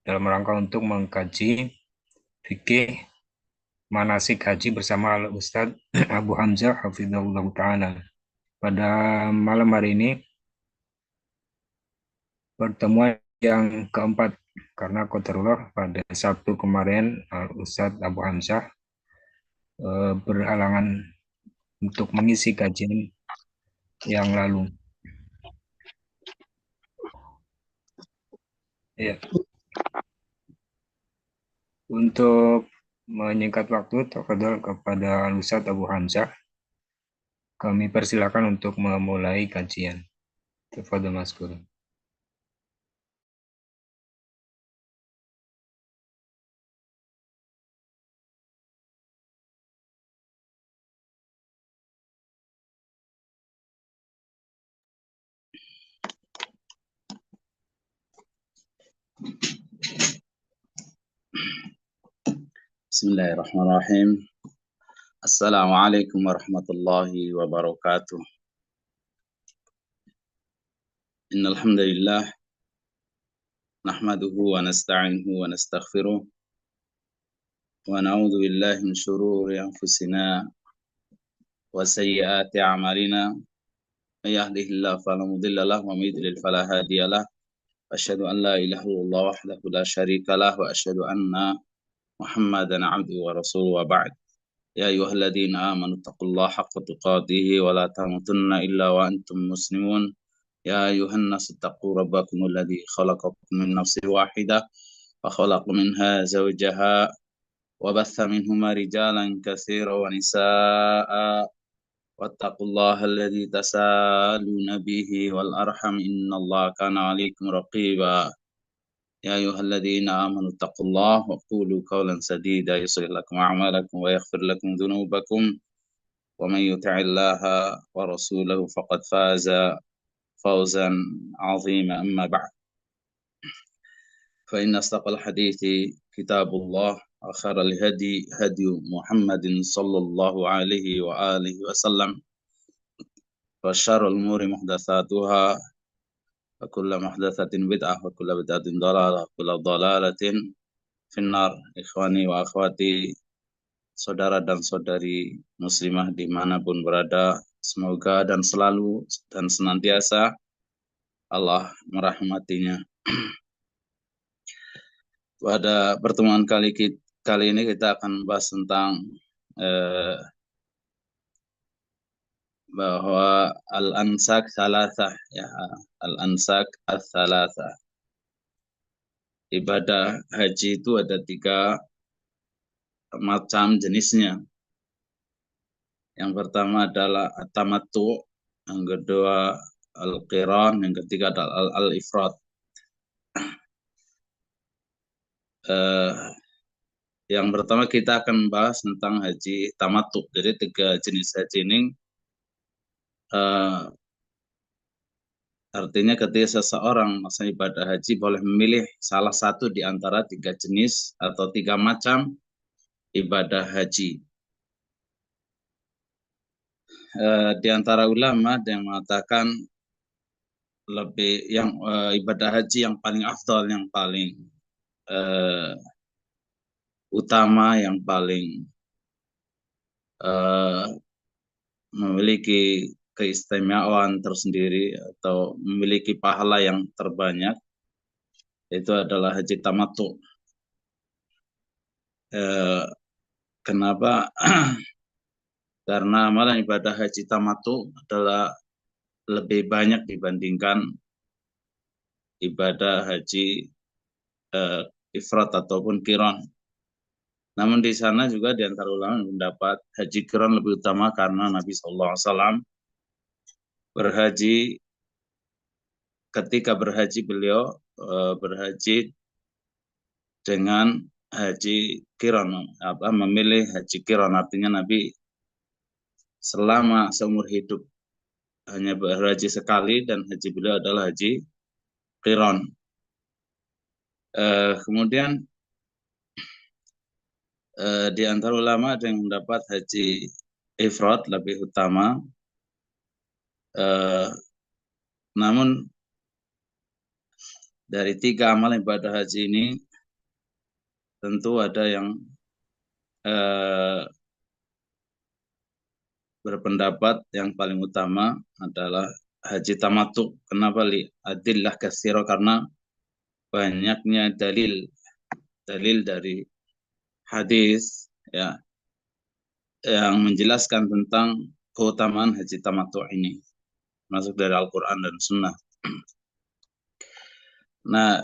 dalam rangka untuk mengkaji fikih manasik haji bersama Al-Ustadz Abu Hamzah Hafizahullah Ta'ala. Pada malam hari ini pertemuan yang keempat, karena qadarullah pada Sabtu kemarin Al-Ustadz Abu Hamzah berhalangan untuk mengisi kajian yang lalu. Ya, untuk menyingkat waktu, terkadang kepada Al-Ustadz Abu Hamzah, kami persilakan untuk memulai kajian. Tafadhol Mas Guru. Bismillahirrahmanirrahim. Assalamualaikum warahmatullahi wabarakatuh. Innal hamdalillah nahmaduhu wa nasta'inuhu wa nastaghfiruh wa na'udzu billahi min shururi anfusina wa sayyiati a'malina. May yahdihillahu fala mudilla lahu wa may yudlil fala hadiya lahu. Asyhadu an la ilaha illallah wahdahu la syarika lahu wa asyhadu anna Muhammadan 'abduhu wa rasuluhu wa ba'd. Ya ayyuhalladzina amanu taqullaha haqqa tuqatih wa la tamutunna illa wa antum muslimun. Ya ayyuhan nasu taqu rabbakumul ladzi khalaqakum min nafsin wahidah wa khalaqa minha zawjaha wa batha minhuma rijalan katsiran wa nisaa'a wattaqullaha alladzi tasaaluna bihi wal arham innallaha kana 'alaikum raqiba. Ya ayyuhalladzina amanu taqullaha wa qulu qawlan sadida yuslih lakum a'malakum wa yaghfir lakum dhunubakum wa man yuti'illaha wa rasulahu faqad faza fawzan 'azima. Amma ba'd, fa inna asdaqal hadithi kitabullah wa khairal hadi hadi Muhammadin sallallahu alaihi wa alihi wasallam wa syarrul umuri muhdatsatuha wa kullu muhdatsatin bid'ah wa kullu bid'atin dhalalah wa kullu dhalalatin finnar. Ikhwani wa akhwati, saudara dan saudari muslimah dimanapun berada, semoga dan selalu dan senantiasa Allah merahmatinya. Pada pertemuan kali ini kita akan membahas tentang bahwa al-ansak salasah, ya, al-ansak as-salasah. Ibadah haji itu ada 3 macam jenisnya. Yang pertama adalah at-tamattu, yang kedua al-qiran, yang ketiga adalah al-ifrad. Yang pertama kita akan membahas tentang haji tamattu. Jadi 3 jenis haji ini artinya ketika seseorang melaksanakan ibadah haji boleh memilih salah satu di antara 3 jenis atau 3 macam ibadah haji. Di antara ulama ada yang mengatakan ibadah haji yang paling afdal, yang paling utama, yang paling memiliki keistimewaan tersendiri atau memiliki pahala yang terbanyak, itu adalah haji tamattu. Kenapa? Karena amalan ibadah haji tamattu adalah lebih banyak dibandingkan ibadah haji ifrad ataupun qiran. Namun di sana juga di antara ulama mendapat haji qiran lebih utama karena Nabi SAW berhaji, ketika berhaji beliau berhaji dengan haji qiran, memilih haji qiran, artinya Nabi selama seumur hidup hanya berhaji sekali dan haji beliau adalah haji qiran. Kemudian di antara ulama ada yang mendapat haji ifrad lebih utama. Namun dari 3 amal ibadah haji ini tentu ada yang berpendapat yang paling utama adalah haji tamattu. Kenapa li? Adillah katsira, karena banyaknya dalil dari hadis ya yang menjelaskan tentang keutamaan haji tamattu ini, masuk dari Al-Qur'an dan Sunnah. Nah,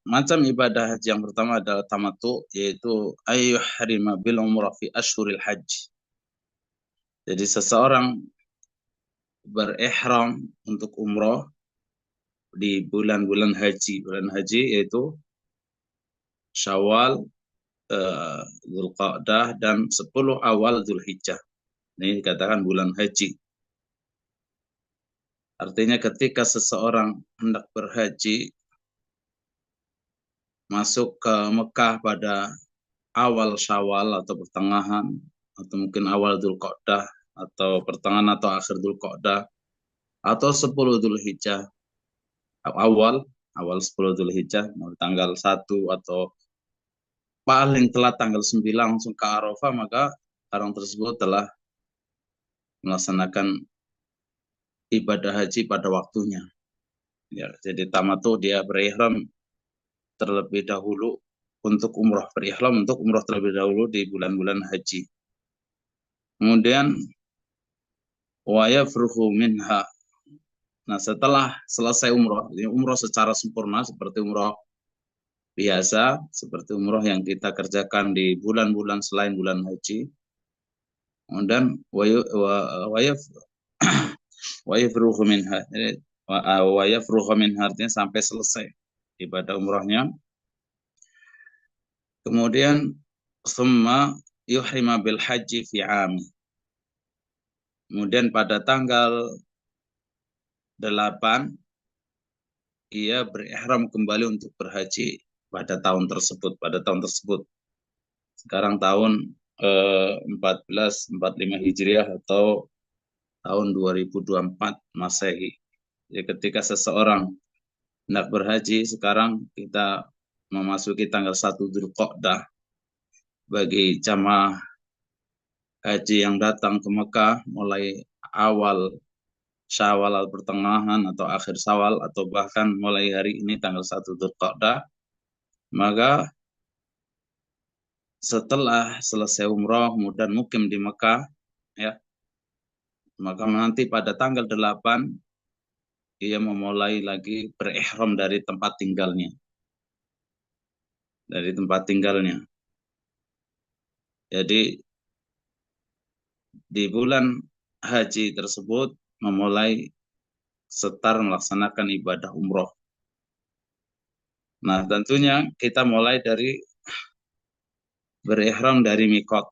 macam ibadah haji yang pertama adalah tamattu, yaitu ayyuhrima bil umrah fi ashhuril hajj. Jadi seseorang berihram untuk umroh di bulan-bulan haji. Bulan haji yaitu Syawal, Dzulqa'dah, dan 10 awal Dzulhijjah. Ini dikatakan bulan haji. Artinya ketika seseorang hendak berhaji masuk ke Mekah pada awal Syawal atau pertengahan, atau mungkin awal Dzulqa'dah, atau pertengahan atau akhir Dzulqa'dah, atau 10 Dzulhijjah, awal 10 Dzulhijjah, tanggal 1 atau paling telat tanggal 9 langsung ke Arafah, maka orang tersebut telah melaksanakan ibadah haji pada waktunya. Ya, jadi tamattu dia berihram terlebih dahulu untuk umroh, berihram untuk umroh terlebih dahulu di bulan-bulan haji. Kemudian wa yafruhu minha. Nah, setelah selesai umroh, ini umroh secara sempurna seperti umroh biasa, seperti umroh yang kita kerjakan di bulan-bulan selain bulan haji. Kemudian wa yafruhu minha. Wa yafruhu minha artinya sampai selesai ibadah umrohnya. Kemudian summa yuhrima bil haji fi 'ami. Kemudian pada tanggal 8 ia berihram kembali untuk berhaji pada tahun tersebut. Sekarang tahun 1445 Hijriah atau tahun 2024 Masehi. Jadi ketika seseorang hendak berhaji, sekarang kita memasuki tanggal 1 Dzulqa'dah. Bagi jamaah haji yang datang ke Mekah mulai awal Syawal atau pertengahan atau akhir Syawal atau bahkan mulai hari ini tanggal 1 Dzulqa'dah, maka setelah selesai umroh kemudian mukim di Mekah ya, maka nanti pada tanggal 8 ia memulai lagi berihram dari tempat tinggalnya. Jadi di bulan haji tersebut memulai setar melaksanakan ibadah umroh. Nah, tentunya kita mulai dari berihram dari mikot.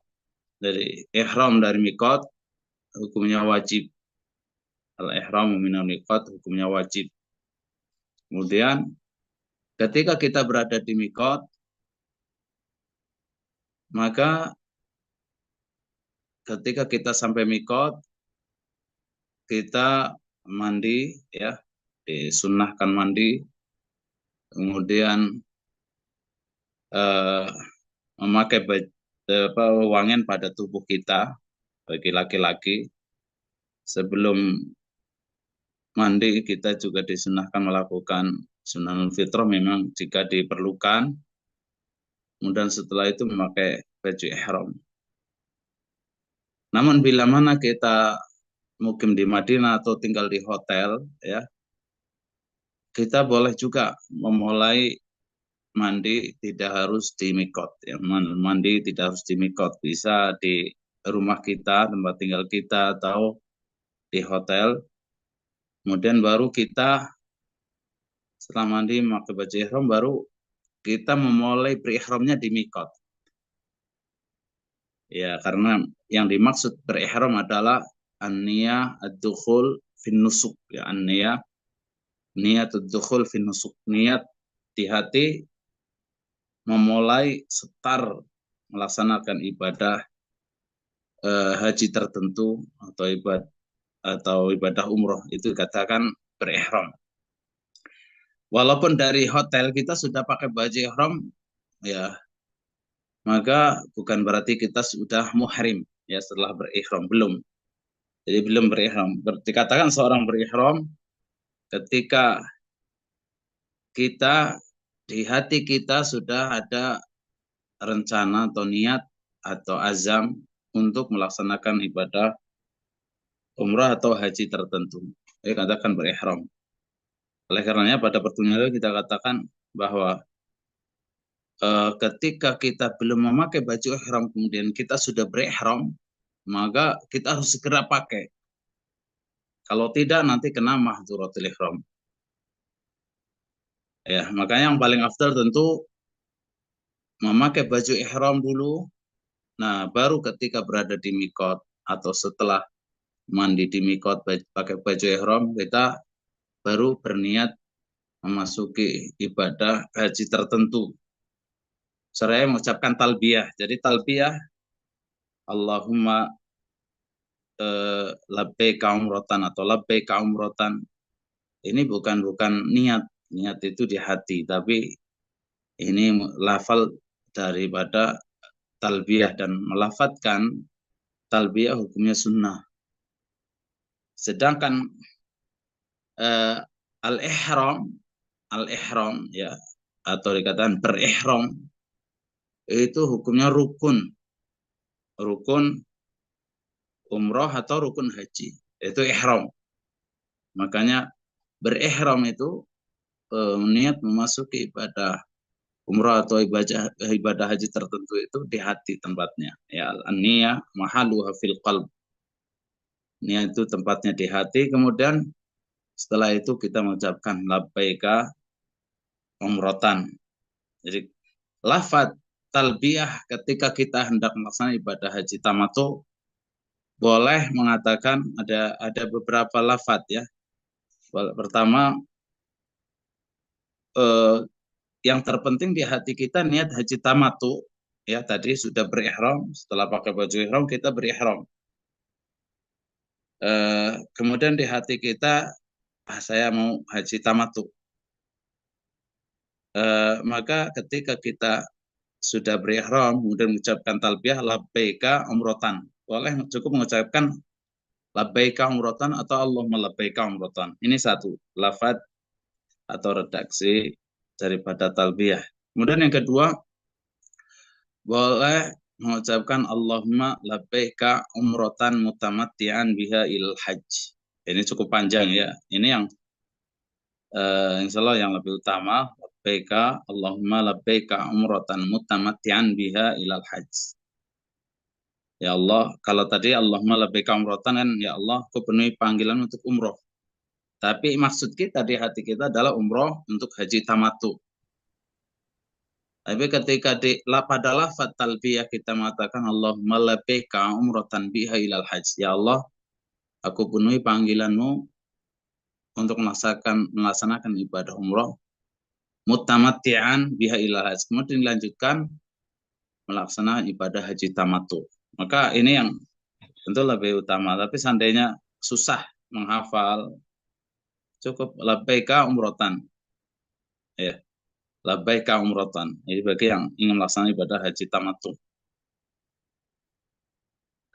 Dari ihram dari mikot hukumnya wajib. Al-ihram minal mikot hukumnya wajib. Kemudian ketika kita berada di mikot, maka ketika kita sampai mikot, kita mandi ya, disunnahkan mandi, kemudian memakai wangian pada tubuh kita bagi laki-laki. Sebelum mandi kita juga disunahkan melakukan sunanul fitrah memang jika diperlukan. Kemudian setelah itu memakai baju ihram. Namun bila mana kita mukim di Madinah atau tinggal di hotel ya, kita boleh juga memulai mandi tidak harus di mikot ya. Mandi tidak harus di mikot, bisa di rumah kita, tempat tinggal kita, atau di hotel. Kemudian baru kita setelah mandi memakai baju ihram, baru kita memulai berihramnya di mikot. Ya, karena yang dimaksud berihram adalah an-niyah ad-dukhul fin nusuk ya, an-niyah niat ad-dukhul fin nusuk, niat di hati memulai setar melaksanakan ibadah haji tertentu atau ibadah umroh, itu katakan berihram. Walaupun dari hotel kita sudah pakai baju ihram ya, maka bukan berarti kita sudah muhrim ya setelah berihram, belum. Jadi belum berihram. Dikatakan seorang berihram ketika kita di hati kita sudah ada rencana atau niat atau azam untuk melaksanakan ibadah umrah atau haji tertentu. Jadi katakan berihram. Oleh karenanya pada pertemuan itu kita katakan bahwa ketika kita belum memakai baju ihram kemudian kita sudah berihram, maka kita harus segera pakai. Kalau tidak nanti kena mahdhuratul ihram. Ya, makanya yang paling afdal tentu memakai baju ihram dulu. Nah, baru ketika berada di mikot atau setelah mandi di mikot pakai baju ihram, kita baru berniat memasuki ibadah haji tertentu. Seraya mengucapkan talbiyah. Jadi talbiyah Allahumma labbaika umratan atau labbaika umratan. Ini bukan niat. Niat itu di hati, tapi ini lafal daripada talbiyah dan melafatkan talbiyah hukumnya sunnah. Sedangkan eh, al-ihram ya atau dikatakan berihram itu hukumnya rukun. Rukun umroh atau rukun haji. Itu ihram. Makanya berihram itu niat memasuki ibadah umrah atau ibadah haji tertentu itu di hati tempatnya. Ya, an-niyah mahaluha fil qalb. Niat itu tempatnya di hati, kemudian setelah itu kita mengucapkan labbaika umratan. Jadi lafaz talbiyah ketika kita hendak melaksanakan ibadah haji tamattu boleh mengatakan ada beberapa lafaz ya. Pertama eh, yang terpenting di hati kita niat haji tamattu ya tadi sudah berihram, setelah pakai baju ihram kita berihram. Kemudian di hati kita saya mau haji tamattu. Maka ketika kita sudah berihram kemudian mengucapkan talbiyah labbaika umratan. Boleh cukup mengucapkan labbaika umratan atau Allahumma labbaika umratan. Ini satu lafaz atau redaksi daripada talbiyah. Kemudian yang kedua boleh mengucapkan Allahumma labbaika umratan mutamatti'an biha ilal hajj. Ini cukup panjang ya. Ini yang insya Allah yang lebih utama. Labbaika Allahumma labbaika umratan mutamatti'an biha ilal hajj. Ya Allah, kalau tadi Allahumma labbaika umratan kan ya Allah, aku penuhi panggilan untuk umroh. Tapi maksud kita di hati kita adalah umroh untuk haji tamattu. Tapi ketika pada lafaz talbiyah kita mengatakan Allahumma labbaika umratan biha ilal hajj. Ya Allah, aku penuhi panggilanmu untuk melaksanakan ibadah umroh mutamatti'an biha ilal hajj. Kemudian dilanjutkan melaksanakan ibadah haji tamattu. Maka ini yang tentu lebih utama. Tapi seandainya susah menghafal, cukup labbaika umrotan. Ya, labbaika umrotan. Jadi bagi yang ingin melaksanakan ibadah haji tamattu.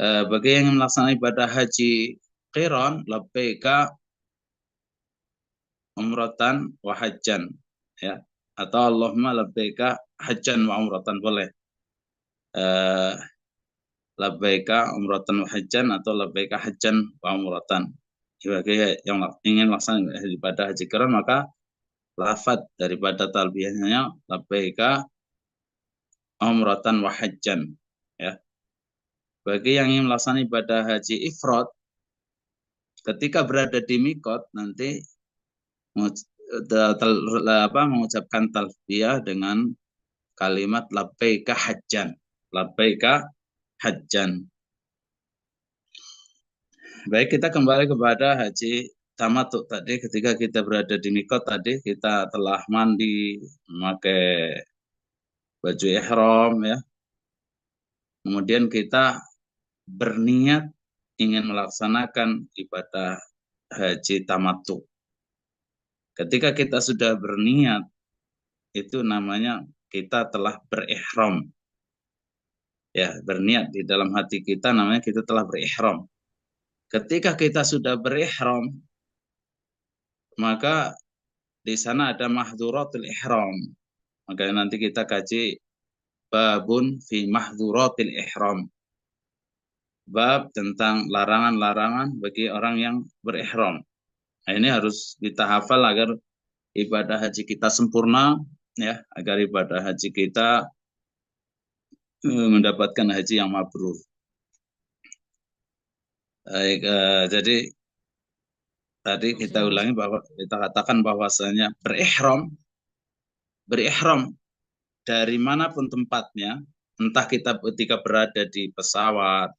Bagi yang ingin melaksanakan ibadah haji qiran, labbaika umratan wa hajjan. Ya, atau Allahumma labbaika hajjan wa umratan boleh. Labbaika umratan wa hajjan atau labbaika hajjan wa umratan. Bagi yang ingin melaksanakan ibadah haji qiran maka lafaz daripada talbiyahnya labbaika umratan wa hajjan ya. Bagi yang ingin melaksanakan ibadah haji ifrad ketika berada di mikot nanti mengucapkan talbiyah dengan kalimat labbaika hajjan. Labbaika hajjan. Baik, kita kembali kepada haji tamattu tadi. Ketika kita berada di mikot tadi kita telah mandi, memakai baju ihram ya. Kemudian kita berniat ingin melaksanakan ibadah haji tamattu. Ketika kita sudah berniat itu namanya kita telah berihram. Ya, berniat di dalam hati kita namanya kita telah berihram. Ketika kita sudah berihram, maka di sana ada mahdhuratul ihram. Maka nanti kita kaji babun fi mahdhuratil ihram. Bab tentang larangan-larangan bagi orang yang berihram. Nah, ini harus kita hafal agar ibadah haji kita sempurna, ya, agar ibadah haji kita mendapatkan haji yang mabrur. Baik, jadi tadi kita ulangi bahwa kita katakan bahwasanya berihram dari manapun tempatnya, entah kita ketika berada di pesawat,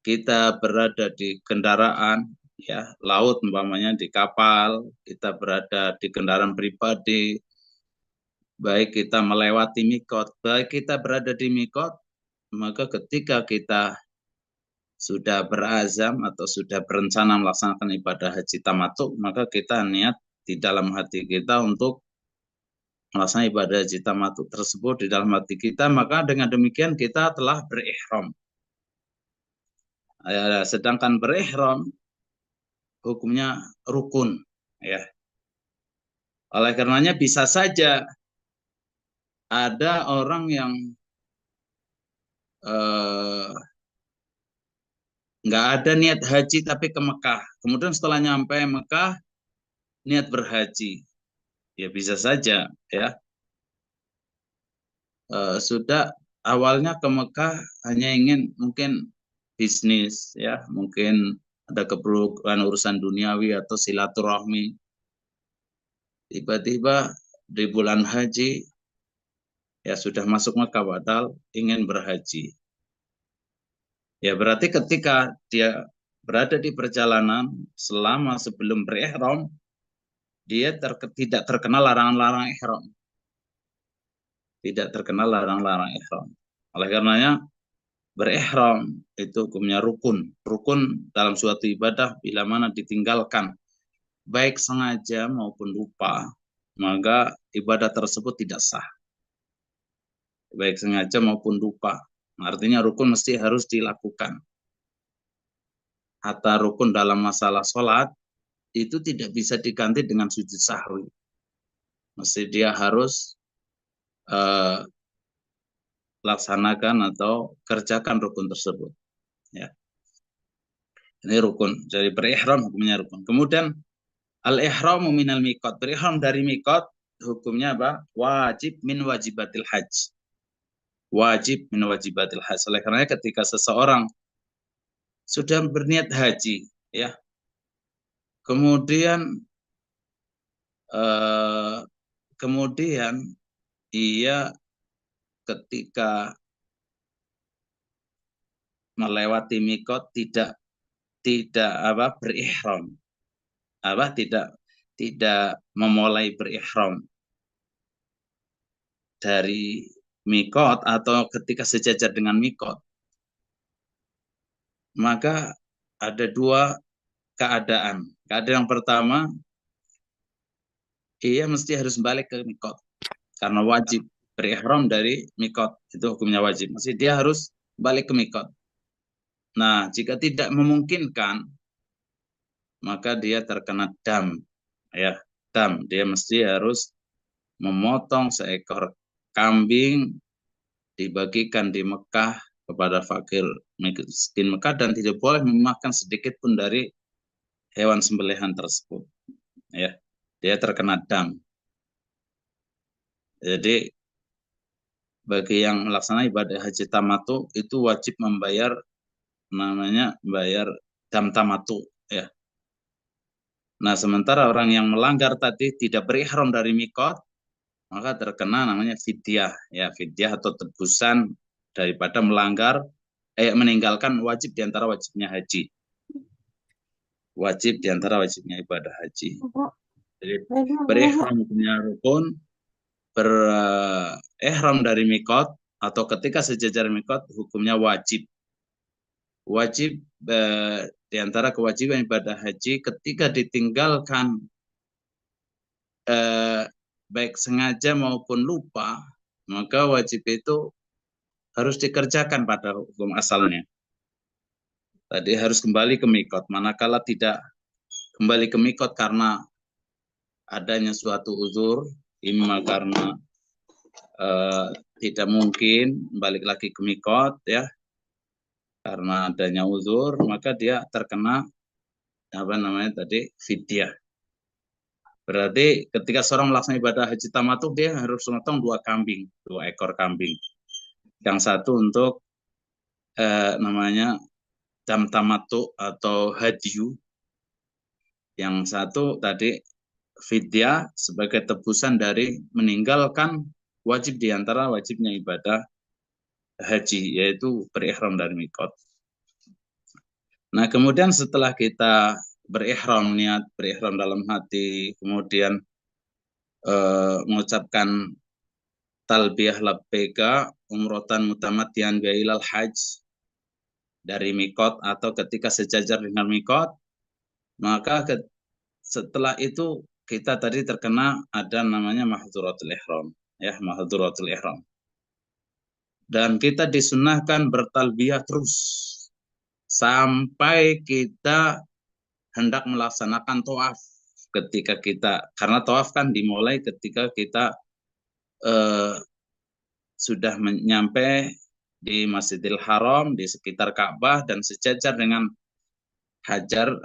kita berada di kendaraan, ya, laut umpamanya di kapal, kita berada di kendaraan pribadi, baik kita melewati mikot, baik kita berada di mikot, maka ketika kita sudah berazam atau sudah berencana melaksanakan ibadah haji tamattu, maka kita niat di dalam hati kita untuk melaksanakan ibadah haji tamattu tersebut di dalam hati kita, maka dengan demikian kita telah berihram. Ya, sedangkan berihram hukumnya rukun, ya. Oleh karenanya bisa saja ada orang yang nggak ada niat haji tapi ke Mekah. Kemudian setelah nyampe Mekah niat berhaji. Ya bisa saja, ya. Sudah awalnya ke Mekah hanya ingin mungkin bisnis, ya, mungkin ada keperluan urusan duniawi atau silaturahmi. Tiba-tiba di bulan haji ya sudah masuk Mekah padahal ingin berhaji. Ya berarti ketika dia berada di perjalanan selama sebelum berihram, dia tidak terkena larangan-larangan ihram. Tidak terkena larangan-larangan ihram. Oleh karenanya berihram itu hukumnya rukun. Rukun dalam suatu ibadah bila mana ditinggalkan baik sengaja maupun lupa, maka ibadah tersebut tidak sah. Baik sengaja maupun lupa. Artinya rukun mesti harus dilakukan. Hatta rukun dalam masalah sholat itu tidak bisa diganti dengan sujud sahwi. Mesti dia harus laksanakan atau kerjakan rukun tersebut. Ya. Ini rukun. Jadi berihram hukumnya rukun. Kemudian al-ihramu minal miqat. Berihram dari miqat hukumnya apa? Wajib min wajibatil hajj. Wajib min wajibatil hajj. Oleh karena ketika seseorang sudah berniat haji, ya, kemudian ia ketika melewati mikot tidak berihram, tidak memulai berihram dari mikot atau ketika sejajar dengan mikot, maka ada dua keadaan. Keadaan yang pertama, ia mesti harus balik ke mikot karena wajib berihram dari mikot, itu hukumnya wajib. Mesti dia harus balik ke mikot. Nah, jika tidak memungkinkan, maka dia terkena dam, ya, dam. Dia mesti harus memotong seekor kambing dibagikan di Mekah kepada fakir miskin Mekah dan tidak boleh memakan sedikit pun dari hewan sembelihan tersebut. Ya, dia terkena dam. Jadi bagi yang melaksanakan ibadah haji tamattu itu wajib membayar dam tamattu, ya. Nah, sementara orang yang melanggar tadi tidak berihram dari mikot, maka terkena namanya fidyah, ya, fidyah atau tebusan daripada meninggalkan wajib diantara wajibnya haji. Wajib diantara wajibnya ibadah haji. Jadi berihram hukumnya rukun, berihram dari mikot atau ketika sejajar mikot hukumnya wajib. Wajib di antara kewajiban ibadah haji ketika ditinggalkan baik sengaja maupun lupa, maka wajib itu harus dikerjakan pada hukum asalnya. Tadi harus kembali ke mikot. Manakala tidak kembali ke mikot karena adanya suatu uzur, imma karena tidak mungkin balik lagi ke mikot ya, karena adanya uzur, maka dia terkena apa namanya tadi fidyah. Berarti ketika seorang melaksanakan ibadah haji tamattu, dia harus memotong 2 ekor kambing. Yang satu untuk namanya dam tamattu atau hadiyu. Yang satu tadi fidyah sebagai tebusan dari meninggalkan wajib di antara wajibnya ibadah haji, yaitu berihram dari mikot. Nah, kemudian setelah kita berihram, niat berihram dalam hati, kemudian mengucapkan talbiyah labbaika umrotan mutamatian bi ilal hajj dari mikot atau ketika sejajar dengan mikot, maka setelah itu kita tadi terkena ada namanya mahdhuratul ihram, ya, mahdhuratul ihram. Dan kita disunahkan bertalbiyah terus sampai kita hendak melaksanakan tawaf. Ketika kita, karena tawaf kan dimulai ketika kita sudah menyampai di Masjidil Haram, di sekitar Ka'bah dan sejajar dengan Hajar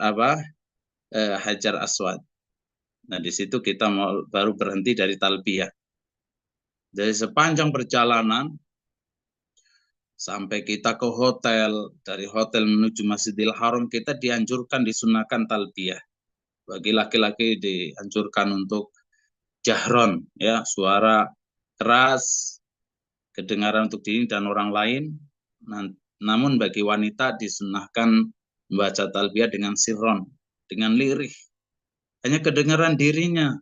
Aswad. Nah, di situ kita baru berhenti dari talbiyah. Dari sepanjang perjalanan sampai kita ke hotel, dari hotel menuju Masjidil Haram, kita dianjurkan disunahkan talbiyah. Bagi laki-laki dianjurkan untuk jahron, ya, suara keras, kedengaran untuk diri dan orang lain. Namun bagi wanita disunahkan membaca talbiyah dengan sirron, dengan lirih. Hanya kedengaran dirinya.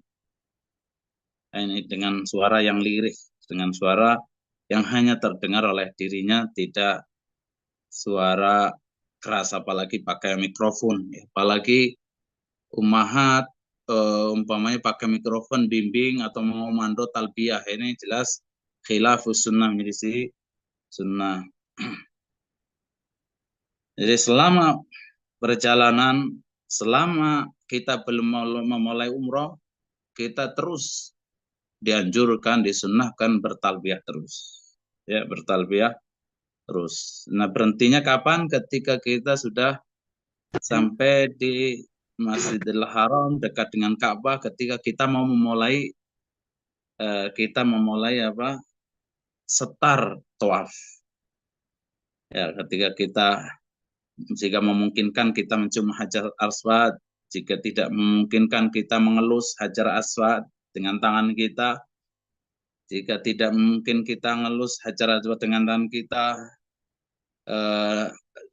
Ini dengan suara yang lirih, dengan suara yang hanya terdengar oleh dirinya, tidak suara keras, apalagi pakai mikrofon. Apalagi ummahat umpamanya pakai mikrofon bimbing atau mengomando talbiyah, ini jelas khilafus sunnah, menjadi sunnah. Jadi selama perjalanan, selama kita belum memulai umroh, kita terus dianjurkan, disunnahkan bertalbiyah terus. Ya, bertalbiyah terus. Nah, berhentinya kapan? Ketika kita sudah sampai di Masjidil Haram dekat dengan Ka'bah, ketika kita mau memulai setar tawaf. Ya, ketika kita, jika memungkinkan kita mencium Hajar Aswad, jika tidak memungkinkan kita mengelus Hajar Aswad dengan tangan kita, jika tidak mungkin kita ngelus Hajar Aswad dengan tangan kita,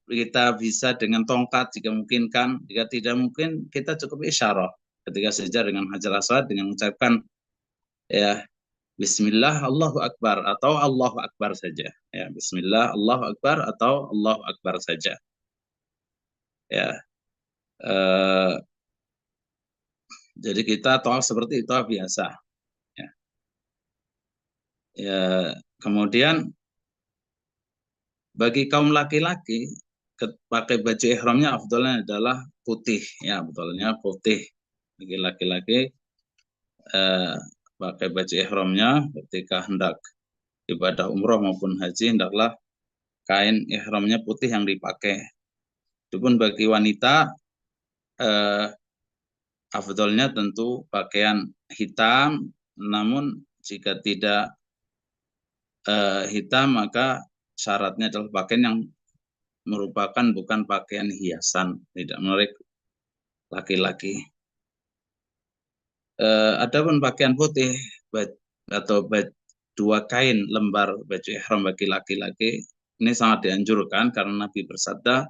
kita bisa dengan tongkat jika memungkinkan. Jika tidak mungkin, kita cukup isyarah ketika sejajar dengan Hajar Aswad dengan mengucapkan ya Bismillah Allahu Akbar atau Allahu Akbar saja. Ya, Bismillah Allahu Akbar atau Allahu Akbar saja. Ya, jadi kita tawaf seperti itu biasa. Ya, ya, kemudian bagi kaum laki-laki pakai baju ihramnya afdalnya adalah putih, ya, betulnya putih. Bagi laki-laki pakai baju ihramnya ketika hendak ibadah umroh maupun haji, hendaklah kain ihramnya putih yang dipakai. Adapun bagi wanita afdolnya tentu pakaian hitam, namun jika tidak hitam maka syaratnya adalah pakaian yang merupakan bukan pakaian hiasan, tidak menarik laki-laki. Adapun pakaian putih atau 2 kain lembar baju ihram bagi laki-laki ini sangat dianjurkan karena Nabi bersabda,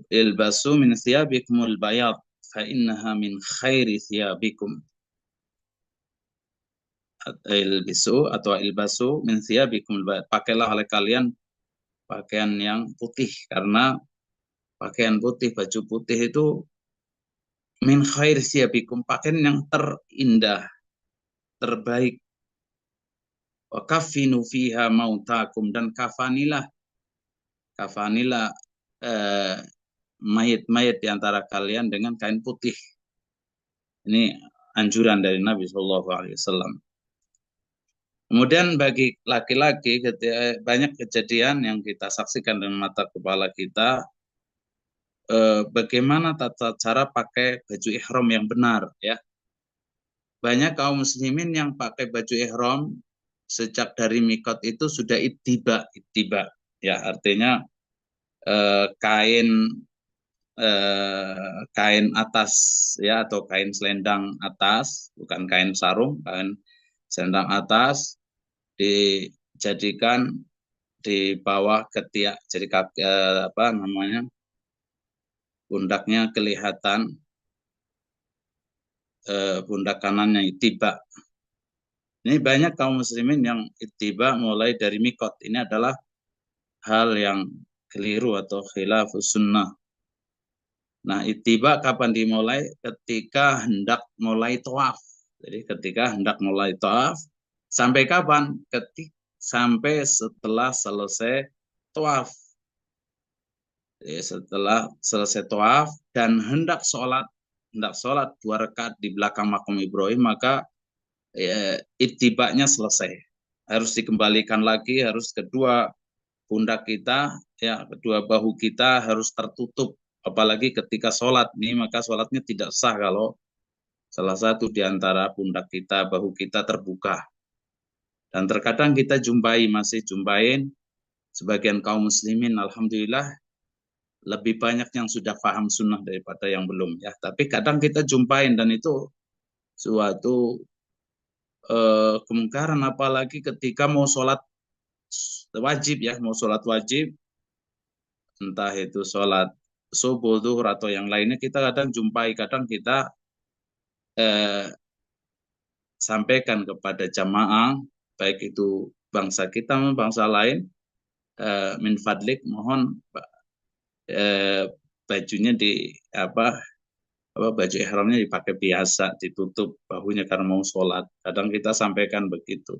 ilbasu min thiyabikumul bayad fa innaha min khairi thiyabikum. Ilbasu min thiyabikumul bayad. Pakailah oleh kalian pakaian yang putih, karena pakaian putih, baju putih itu min khairi thiyabikum, pakaian yang terindah, terbaik Wa kafinu fiha mautakum, dan kafanilah eh, mayit-mayit di antara kalian dengan kain putih. Ini anjuran dari Nabi Shallallahu Alaihi Wasallam. Kemudian bagi laki-laki, banyak kejadian yang kita saksikan dengan mata kepala kita, bagaimana tata cara pakai baju ihram yang benar, ya. Banyak kaum muslimin yang pakai baju ihram sejak dari mikot itu sudah ittiba, ya, artinya kain kain atas, ya, atau kain selendang atas, bukan kain sarung, kain selendang atas dijadikan di bawah ketiak, jadi apa namanya, pundaknya kelihatan, pundak kanannya ittiba. Ini banyak kaum muslimin yang ittiba mulai dari mikot. Ini adalah hal yang keliru atau khilafus sunnah. Nah, ittiba kapan dimulai? Ketika hendak mulai tawaf. Jadi ketika hendak mulai tawaf, sampai kapan? Sampai setelah selesai tawaf. Jadi setelah selesai tawaf dan hendak sholat 2 rakaat di belakang makam Ibrahim, maka ittibanya selesai. Harus dikembalikan lagi, harus kedua pundak kita, ya, kedua bahu kita harus tertutup. Apalagi ketika sholat nih, maka sholatnya tidak sah kalau salah satu di antara pundak kita, bahu kita terbuka. Dan terkadang kita masih jumpain sebagian kaum muslimin, alhamdulillah, lebih banyak yang sudah paham sunnah daripada yang belum, ya. Tapi kadang kita jumpain, dan itu suatu kemungkaran, apalagi ketika mau sholat wajib, ya, mau sholat wajib, entah itu sholat subuh, zuhur, atau yang lainnya, kita kadang kadang kita sampaikan kepada jamaah, baik itu bangsa kita maupun bangsa lain, min fadlik, mohon bajunya baju ihramnya dipakai biasa, ditutup bahunya karena mau sholat. Kadang kita sampaikan begitu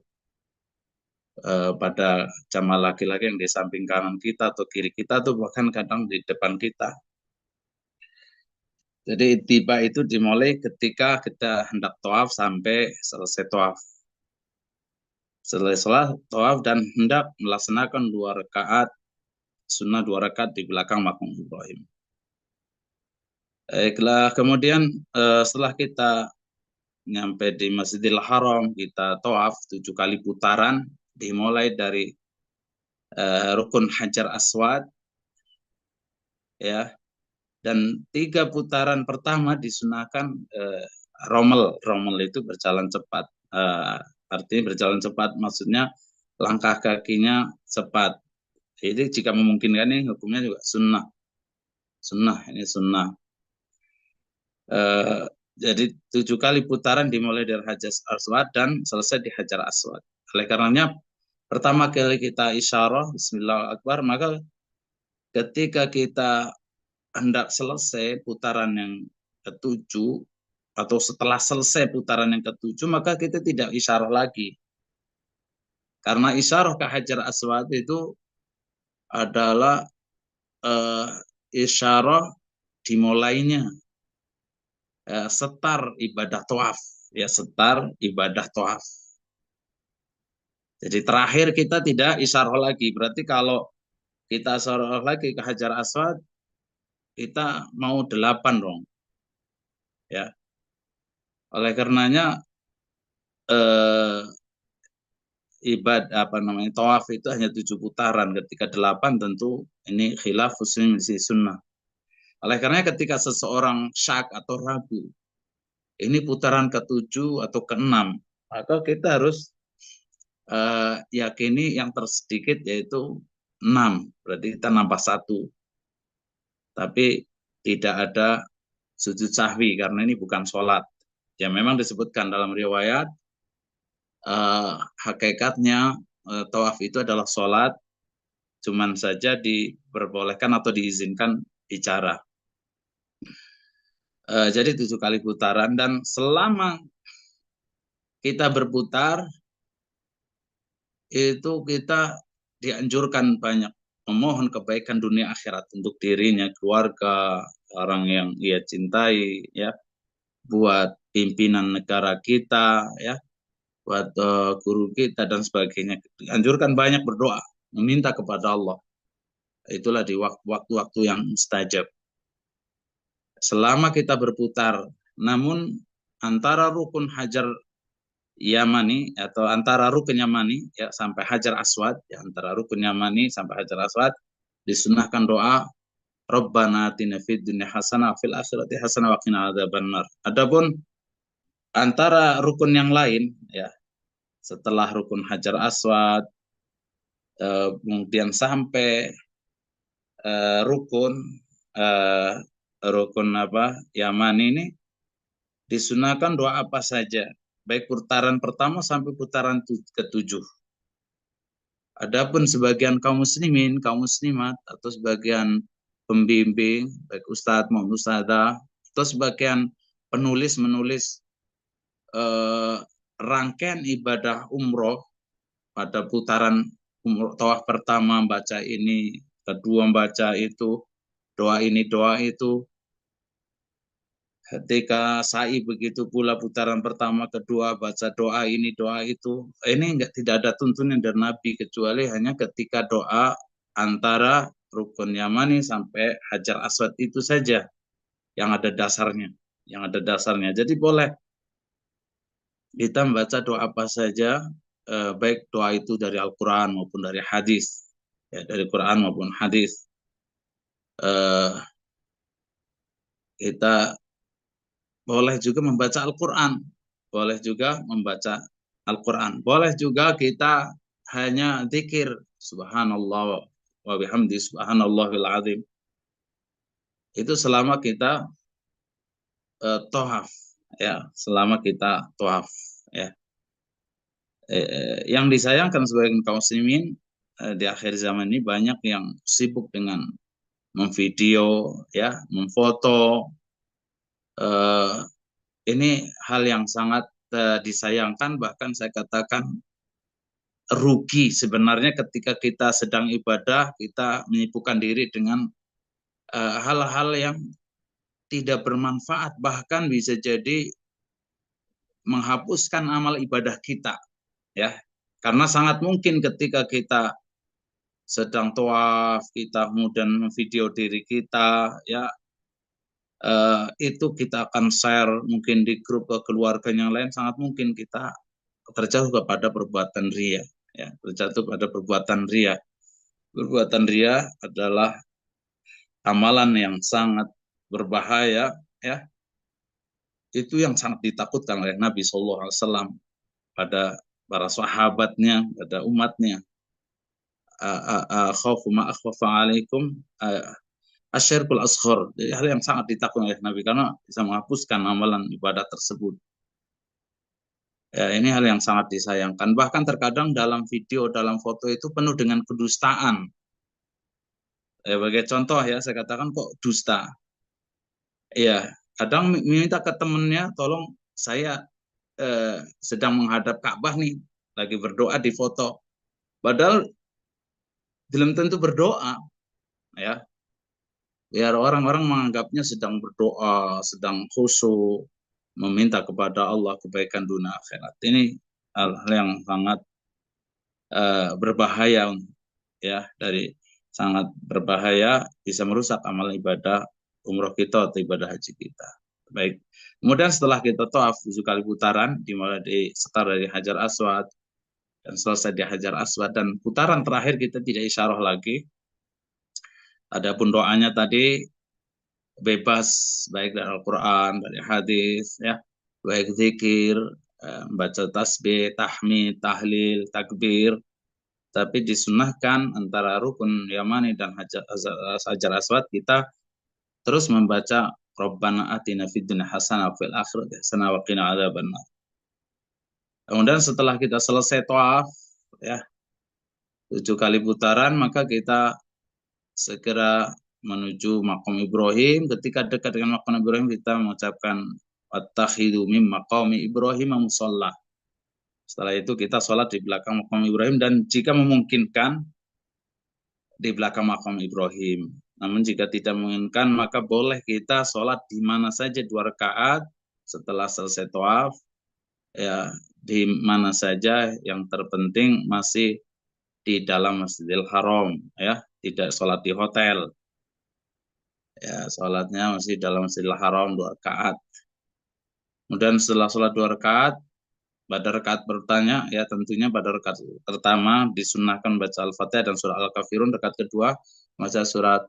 pada jamaah laki-laki yang di samping kanan kita atau kiri kita, tuh bahkan kadang di depan kita. Jadi tiba itu dimulai ketika kita hendak tawaf sampai selesai tawaf. Setelah tawaf dan hendak melaksanakan 2 rakaat sunnah, 2 rakaat di belakang makam Ibrahim. Baiklah, kemudian setelah kita nyampe di Masjidil Haram, kita tawaf 7 kali putaran, dimulai dari rukun Hajar Aswad, ya, dan 3 putaran pertama disunahkan Rommel itu berjalan cepat. Artinya berjalan cepat, maksudnya langkah kakinya cepat. Jadi jika memungkinkan, ini hukumnya juga sunnah. Ini sunnah. Jadi 7 kali putaran dimulai dari Hajar Aswad dan selesai di Hajar Aswad. Oleh karenanya, pertama kali kita isyarah Bismillah Akbar, maka ketika kita hendak selesai putaran yang ke-7, atau setelah selesai putaran yang ke-7, maka kita tidak isyarah lagi. Karena isyarah ke Hajar Aswad itu adalah isyarah dimulainya setar ibadah tawaf, ya, setar ibadah tawaf. Jadi terakhir kita tidak isyarah lagi. Berarti kalau kita isyarah lagi ke Hajar Aswad, kita mau 8 dong, ya. Oleh karenanya tawaf itu hanya 7 putaran. Ketika 8 tentu ini khilaf si sunnah. Oleh karenanya ketika seseorang syak atau ragu, ini putaran ke-7 atau ke-6, maka kita harus yakini yang tersedikit yaitu 6. Berarti kita nambah 1. Tapi tidak ada sujud sahwi karena ini bukan sholat. Ya, memang disebutkan dalam riwayat hakikatnya tawaf itu adalah sholat, cuman saja diperbolehkan atau diizinkan bicara. Jadi 7 kali putaran, dan selama kita berputar itu kita dianjurkan banyak memohon kebaikan dunia akhirat untuk dirinya, keluarga, orang yang ia cintai, ya, buat pimpinan negara kita, ya, buat guru kita dan sebagainya. Dianjurkan banyak berdoa, meminta kepada Allah. Itulah di waktu-waktu yang mustajab. Selama kita berputar, namun antara rukun Hajar Yamani atau antara rukun Yamani ya sampai Hajar Aswad, ya antara rukun Yamani sampai Hajar Aswad disunahkan doa Rabbana atina fid dunya hasanah fil akhirati hasanah wa qina adzabannar. Adapun antara rukun yang lain ya setelah rukun Hajar Aswad kemudian sampai rukun eh, rukun apa Yamani ini disunahkan doa apa saja baik putaran pertama sampai putaran ketujuh. Adapun sebagian kaum muslimin, kaum muslimat, atau sebagian pembimbing, baik ustadz maupun ustadzah, atau sebagian penulis menulis rangkaian ibadah umroh pada putaran umroh tawaf pertama baca ini, kedua baca itu, doa ini, doa itu. Ketika sa'i begitu pula putaran pertama, kedua baca doa ini, doa itu. Ini tidak ada tuntunan dari Nabi kecuali hanya ketika doa antara rukun Yamani sampai Hajar Aswad itu saja yang ada dasarnya, yang ada dasarnya. Jadi boleh kita membaca doa apa saja, baik doa itu dari Al-Quran maupun dari hadis, ya dari Quran maupun hadis. Kita boleh juga membaca Al-Quran. Boleh juga membaca Al-Quran. Boleh juga kita hanya zikir. Subhanallah wa bihamdi subhanallahil azim. Itu selama kita tohaf. Ya, selama kita tohaf. Ya. Yang disayangkan sebagai kaum muslimin di akhir zaman ini banyak yang sibuk dengan memvideo, ya, memfoto, ini hal yang sangat disayangkan, bahkan saya katakan rugi sebenarnya ketika kita sedang ibadah, kita menyibukkan diri dengan hal-hal yang tidak bermanfaat, bahkan bisa jadi menghapuskan amal ibadah kita, ya. Karena sangat mungkin ketika kita sedang tawaf, kita kemudian video diri kita, ya, itu kita akan share mungkin di grup ke keluarga yang lain, sangat mungkin kita terjatuh kepada perbuatan ria, ya, terjatuh pada perbuatan ria. Perbuatan ria adalah amalan yang sangat berbahaya, ya. Itu yang sangat ditakutkan oleh Nabi SAW pada para sahabatnya, pada umatnya. Khawfu ma akhwafa alaikum asyirkul asghar. Jadi hal yang sangat ditakutkan oleh Nabi karena bisa menghapuskan amalan ibadah tersebut. Ya, ini hal yang sangat disayangkan. Bahkan terkadang dalam video, dalam foto itu penuh dengan kedustaan. Ya, sebagai contoh ya, saya katakan kok dusta. Ya, kadang minta ke temennya, tolong saya sedang menghadap Ka'bah nih, lagi berdoa di foto. Padahal belum tentu berdoa, ya. Biar orang-orang menganggapnya sedang berdoa, sedang khusyuk, meminta kepada Allah kebaikan dunia akhirat. Ini hal-hal yang sangat berbahaya, ya, dari sangat berbahaya, bisa merusak amal ibadah umroh kita atau ibadah haji kita. Baik. Kemudian setelah kita tawaf 7 kali putaran, dimulai di start dari Hajar Aswad dan selesai di Hajar Aswad, dan putaran terakhir kita tidak isyarah lagi. Adapun doanya tadi bebas, baik dari Al-Quran, dari hadis, ya, baik zikir, membaca tasbih, tahmid, tahlil, takbir, tapi disunahkan antara rukun Yamani dan Hajar Aswad kita terus membaca Rabbana atina fid dunya hasanah wa fil akhirati hasanah wa qina adzabannar. Kemudian setelah kita selesai tawaf, ya, 7 kali putaran, maka kita segera menuju Maqam Ibrahim. Ketika dekat dengan Maqam Ibrahim, kita mengucapkan Wattakhidu min maqami Ibrahim musalla. Setelah itu kita sholat di belakang makam Ibrahim, dan jika memungkinkan di belakang makam Ibrahim. Namun jika tidak memungkinkan, maka boleh kita sholat di mana saja 2 rakaat setelah selesai tawaf, ya di mana saja, yang terpenting masih di dalam Masjidil Haram, ya tidak sholat di hotel, ya sholatnya masih dalam Masjidil Haram 2 rakaat. Kemudian setelah sholat 2 rakaat, pada rakaat bertanya, ya tentunya pada rakaat pertama disunahkan baca Al-Fatihah dan surah Al-Kafirun, rakaat kedua baca surat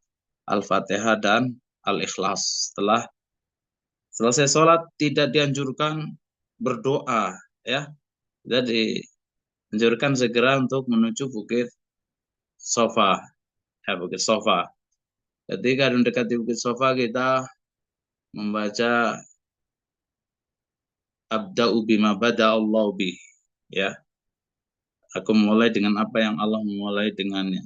Al-Fatihah dan Al-Ikhlas. Setelah selesai sholat tidak dianjurkan berdoa, ya. Jadi dianjurkan segera untuk menuju Bukit Sofa, ya Bukit Sofa. Ketika mendekati Bukit Sofa, kita membaca Abda'u bima bada Allah bih, ya. Aku mulai dengan apa yang Allah memulai dengannya.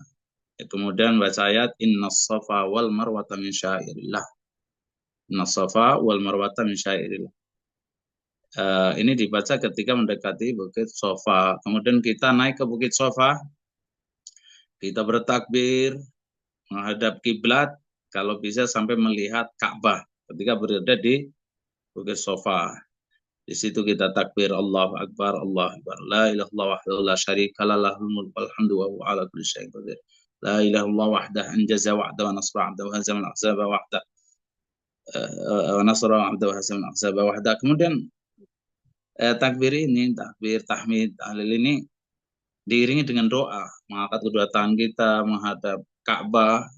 Kemudian baca ayat Inna safa wal marwata min syairillah. Inna safa wal marwata min syairillah. Ini dibaca ketika mendekati Bukit Sofa. Kemudian kita naik ke Bukit Sofa, kita bertakbir menghadap kiblat, kalau bisa sampai melihat Ka'bah ketika berada di Bukit Sofa. Di situ kita takbir Allahu Akbar, Allahu Akbar. La ilaha illallah wahdahu la syarika lah, lahul mulku wal hamdu wa huwa ala kulli syai'in qadir. La ilaha illallah wahdahu anjaza wa'dahu wa nasra 'abdahu wa hazama al-ahzaba wahdahu. Wa nasra 'abdahu wa hazama al-ahzaba wahdahu. Kemudian takbir ini, takbir tahmid tahlil ini diiringi dengan doa, mengangkat kedua tangan kita menghadap Ka'bah,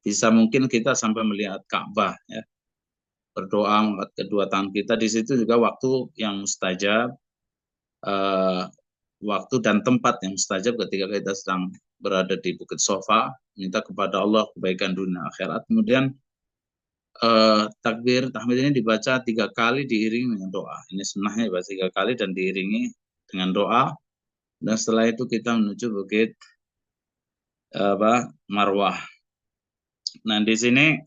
bisa mungkin kita sampai melihat Ka'bah, ya. Berdoa mengangkat kedua tangan kita. Di situ juga waktu yang mustajab, waktu dan tempat yang mustajab ketika kita sedang berada di Bukit Sofa, minta kepada Allah kebaikan dunia akhirat. Kemudian takbir tahmid ini dibaca 3 kali diiringi dengan doa. Ini sunnahnya dibaca 3 kali dan diiringi dengan doa. Dan setelah itu kita menuju Bukit Marwah. Nah, di sini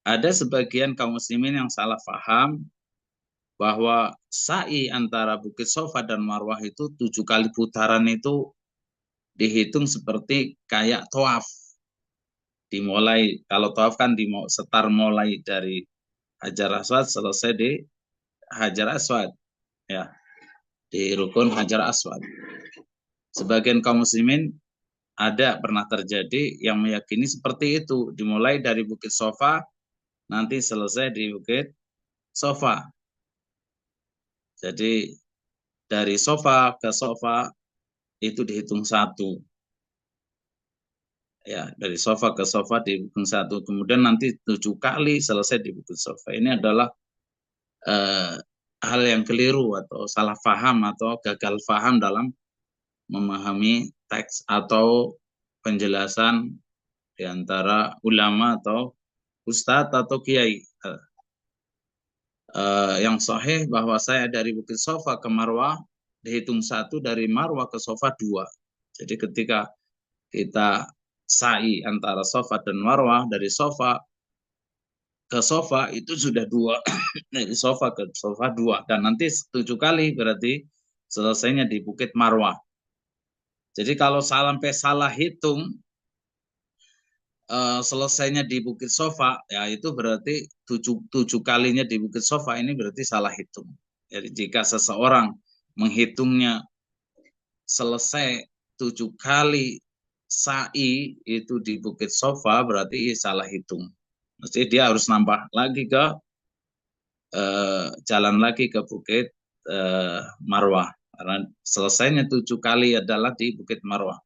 ada sebagian kaum muslimin yang salah paham bahwa sa'i antara Bukit Sofa dan Marwah itu 7 kali putaran itu dihitung seperti kayak tawaf. Dimulai, kalau tawaf kan setar mulai dari Hajar Aswad selesai di Hajar Aswad, ya, di rukun Hajar Aswad. Sebagian kaum muslimin ada pernah terjadi yang meyakini seperti itu, dimulai dari Bukit Sofa nanti selesai di Bukit Sofa. Jadi dari Sofa ke Sofa itu dihitung 1. Ya, dari Sofa ke Sofa dihitung 1. Kemudian nanti 7 kali selesai di Bukit Sofa. Ini adalah hal yang keliru atau salah paham atau gagal paham dalam memahami teks atau penjelasan di antara ulama atau ustadz atau kiai. Yang sahih bahwa saya dari Bukit Sofa ke Marwah dihitung 1, dari Marwah ke Sofa 2. Jadi ketika kita sa'i antara Sofa dan Marwah, dari Sofa ke Sofa itu sudah 2. Dari Sofa ke Sofa 2. Dan nanti 7 kali berarti selesainya di Bukit Marwah. Jadi kalau sampai salah hitung selesainya di Bukit Sofa, ya itu berarti 7 kalinya di Bukit Sofa, ini berarti salah hitung. Jadi jika seseorang menghitungnya selesai 7 kali sa'i itu di Bukit Sofa, berarti salah hitung. Mesti dia harus nambah lagi ke jalan lagi ke Bukit Marwah, karena selesainya 7 kali adalah di Bukit Marwah.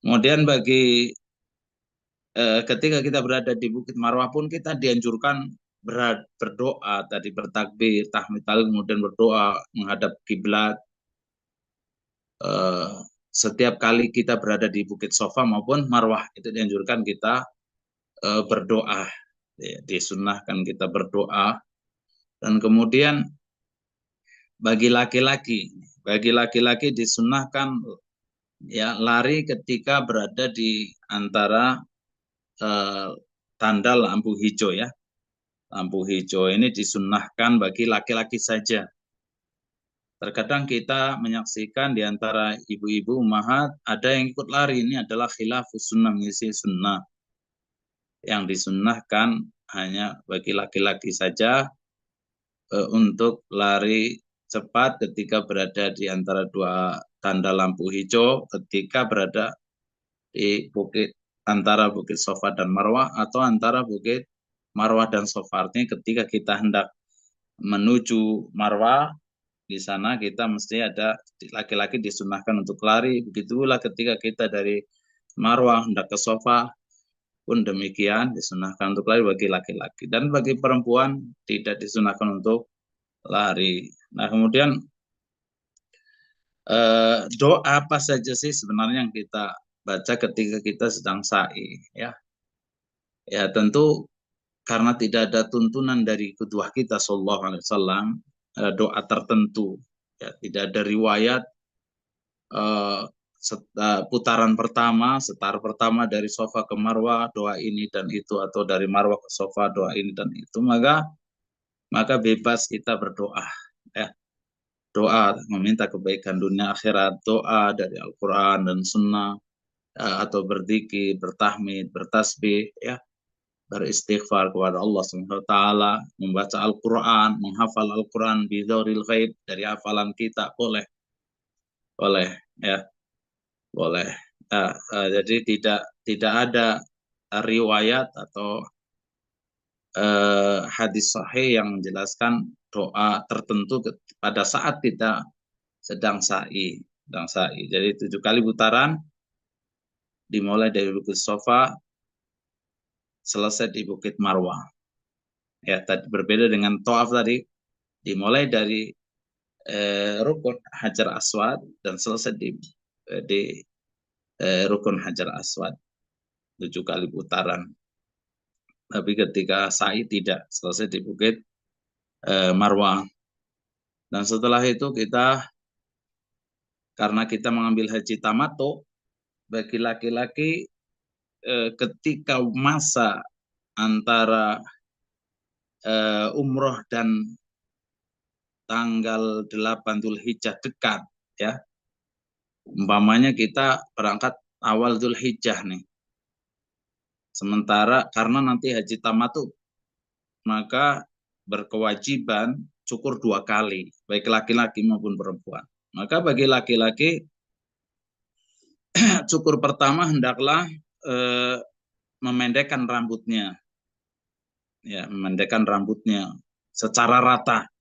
Kemudian bagi ketika kita berada di Bukit Marwah pun kita dianjurkan berdoa, tadi bertakbir, tahmid tahlil, kemudian berdoa menghadap kiblat. Setiap kali kita berada di Bukit Sofa maupun Marwah itu dianjurkan kita berdoa, disunahkan kita berdoa. Dan kemudian bagi laki-laki disunahkan ya lari ketika berada di antara tanda lampu hijau, ya. Lampu hijau ini disunahkan bagi laki-laki saja. Terkadang kita menyaksikan di antara ibu-ibu ummahat ada yang ikut lari. Ini adalah khilafus sunnah, mengisi sunnah. Yang disunnahkan hanya bagi laki-laki saja untuk lari cepat ketika berada di antara dua tanda lampu hijau, ketika berada di bukit antara Bukit Sofa dan Marwah, atau antara Bukit Marwah dan Sofa. Artinya ketika kita hendak menuju Marwah, di sana kita mesti ada laki-laki disunahkan untuk lari. Begitu pula ketika kita dari Marwah hendak ke Sofa pun demikian disunahkan untuk lari bagi laki-laki. Dan bagi perempuan tidak disunahkan untuk lari. Nah, kemudian doa apa saja sih sebenarnya yang kita baca ketika kita sedang sa'i, ya? Ya tentu karena tidak ada tuntunan dari kedua kita Shallallahu Alaihi Wasallam doa tertentu, ya tidak ada riwayat eh, putaran pertama, setar pertama dari Sofa ke Marwah doa ini dan itu, atau dari Marwah ke Sofa doa ini dan itu, maka bebas kita berdoa, ya. Doa meminta kebaikan dunia akhirat, doa dari Al-Quran dan Sunnah, atau berzikir, bertahmid, bertasbih, ya, beristighfar kepada Allah Subhanahu wa taala, membaca Al-Qur'an, menghafal Al-Qur'an bidzauril ghaib, dari hafalan kita boleh. Boleh, ya, boleh. Jadi tidak ada riwayat atau hadis sahih yang menjelaskan doa tertentu pada saat kita sedang sa'i. Jadi 7 kali putaran dimulai dari Bukit Sofa selesai di Bukit Marwah. Ya, tadi berbeda dengan tawaf tadi, dimulai dari rukun Hajar Aswad dan selesai di rukun Hajar Aswad, 7 kali putaran. Tapi ketika sa'i tidak, selesai di Bukit Marwah. Dan setelah itu kita, karena kita mengambil haji tamattu, bagi laki-laki ketika masa antara umroh dan tanggal 8 Dzulhijjah dekat, ya. Umpamanya kita berangkat awal Dzulhijjah nih. Sementara karena nanti haji tamattu, maka berkewajiban cukur 2 kali, baik laki-laki maupun perempuan. Maka bagi laki-laki cukur pertama hendaklah memendekkan rambutnya, ya, memendekkan rambutnya secara rata,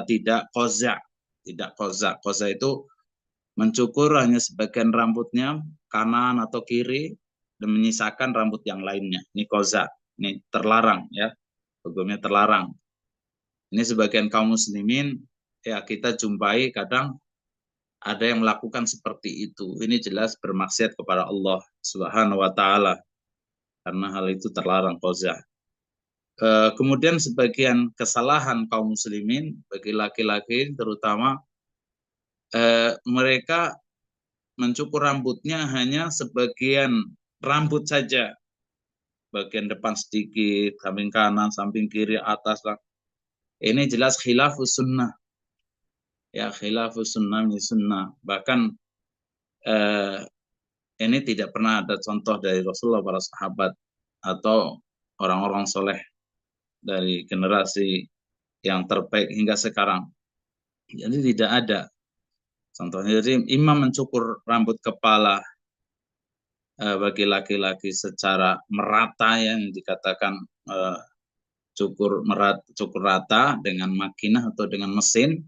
tidak kozak, Kozak itu mencukur hanya sebagian rambutnya kanan atau kiri dan menyisakan rambut yang lainnya. Ini kozak, ini terlarang, ya, hukumnya terlarang. Ini sebagian kaum muslimin, ya, kita jumpai kadang ada yang melakukan seperti itu. Ini jelas bermaksiat kepada Allah Subhanahu wa taala, karena hal itu terlarang kozak. Kemudian sebagian kesalahan kaum muslimin bagi laki-laki terutama, mereka mencukur rambutnya hanya sebagian rambut saja, bagian depan sedikit, samping kanan, samping kiri, atas. Ini jelas khilafus sunnah, ya, khilafus sunnah, sunnah. Bahkan ini tidak pernah ada contoh dari Rasulullah, para sahabat, atau orang-orang soleh dari generasi yang terbaik hingga sekarang. Jadi tidak ada contohnya. Jadi imam mencukur rambut kepala bagi laki-laki secara merata, yang dikatakan cukur rata dengan makinah atau dengan mesin,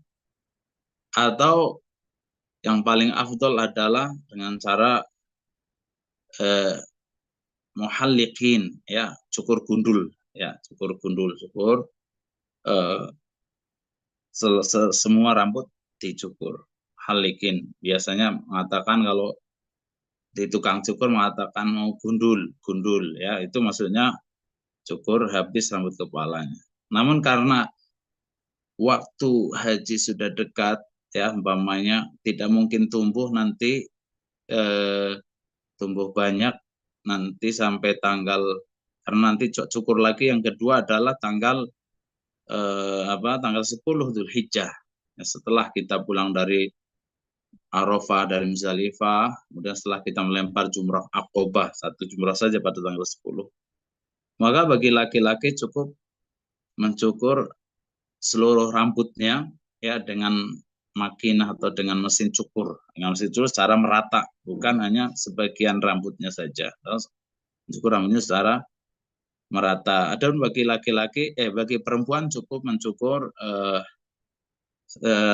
atau yang paling afdol adalah dengan cara muhalliqin, ya, cukur gundul, ya, cukur gundul, semua rambut dicukur. Halikin biasanya mengatakan, kalau di tukang cukur mengatakan mau gundul, ya, itu maksudnya cukur habis rambut kepalanya. Namun karena waktu haji sudah dekat, ya, umpamanya tidak mungkin tumbuh nanti tumbuh banyak nanti sampai tanggal, karena nanti cukur lagi yang kedua adalah tanggal tanggal 10 Dzulhijjah. Setelah kita pulang dari Arafah, dari Muzdalifah, kemudian setelah kita melempar jumrah Aqobah, satu jumrah saja pada tanggal 10, maka bagi laki-laki cukup mencukur seluruh rambutnya ya dengan makinah atau dengan mesin cukur. Dengan mesin cukur secara merata, bukan hanya sebagian rambutnya saja. Terus cukur rambutnya secara merata. Ada bagi laki-laki, bagi perempuan cukup mencukur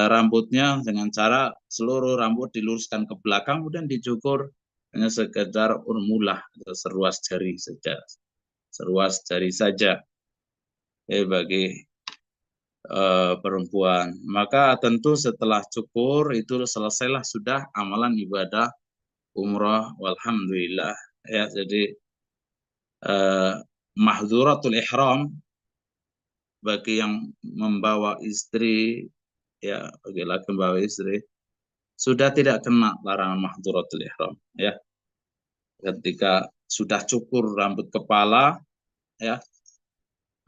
rambutnya dengan cara seluruh rambut diluruskan ke belakang, kemudian dicukur hanya sekedar urmulah atau seruas jari saja, seruas jari saja bagi perempuan. Maka tentu setelah cukur itu selesailah sudah amalan ibadah umrah walhamdulillah ya. Jadi mahdzuratul ihram bagi yang membawa istri ya, bagi laki membawa istri sudah tidak kena larangan mahdzuratul ihram ya. Ketika sudah cukur rambut kepala ya,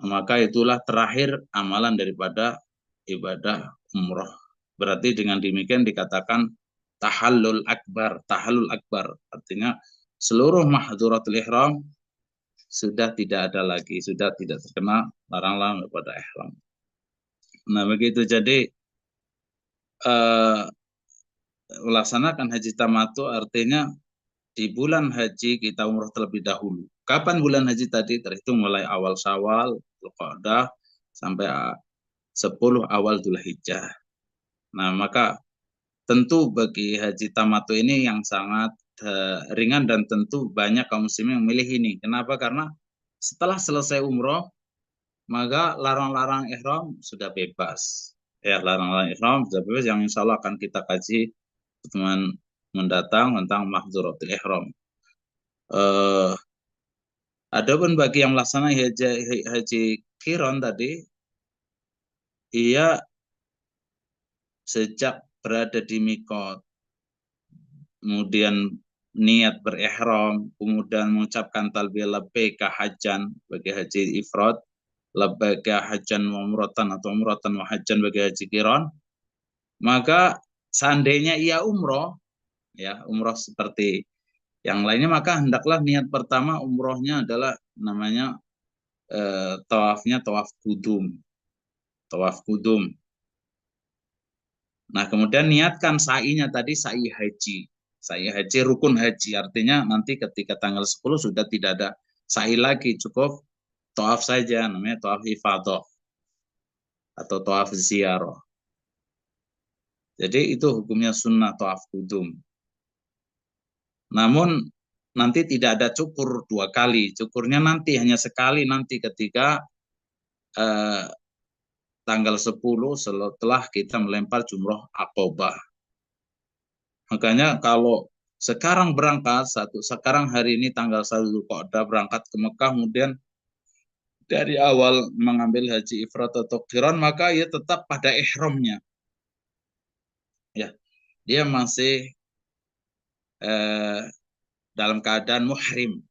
maka itulah terakhir amalan daripada ibadah umroh. Berarti dengan demikian dikatakan tahallul akbar. Tahallul akbar artinya seluruh mahdzuratul ihram sudah tidak ada lagi, sudah tidak terkena larang-larang daripada ihram. Nah begitu, jadi melaksanakan haji tamattu artinya di bulan haji kita umroh terlebih dahulu. Kapan bulan haji tadi? Terhitung mulai awal Syawal, Dzulqa'dah sampai 10 awal Dzulhijjah. Nah, maka tentu bagi haji tamattu ini yang sangat ringan dan tentu banyak kaum muslimin yang memilih ini. Kenapa? Karena setelah selesai umroh, maka larang-larang ihram sudah bebas. Ya, larang-larang ihram sudah bebas yang insya Allah akan kita kaji pertemuan mendatang tentang mahdzuratul ihram. Adapun bagi yang melaksanakan haji qiron tadi, ia sejak berada di mikot, kemudian niat berihram, kemudian mengucapkan talbiyah labbaika hajjan bagi haji ifrad, labbaika hajjan wa umratan atau umratan wa hajjan bagi haji qiron, maka seandainya ia umroh, ya umroh seperti yang lainnya, maka hendaklah niat pertama umrohnya adalah namanya tawafnya tawaf kudum. Tawaf kudum. Nah, kemudian niatkan sa'inya tadi sa'i haji. Sa'i haji rukun haji, artinya nanti ketika tanggal 10 sudah tidak ada sa'i lagi, cukup tawaf saja, namanya tawaf ifadah atau tawaf ziarah. Jadi itu hukumnya sunnah tawaf kudum. Namun nanti tidak ada cukur 2 kali, cukurnya nanti hanya sekali nanti ketika tanggal 10 setelah kita melempar jumroh Aqobah. Makanya kalau sekarang berangkat, sekarang hari ini tanggal 1 Dzulqa'dah berangkat ke Mekah, kemudian dari awal mengambil haji ifrad atau qiran, maka ia tetap pada ihramnya. Ya, dia masih dalam keadaan muhrim.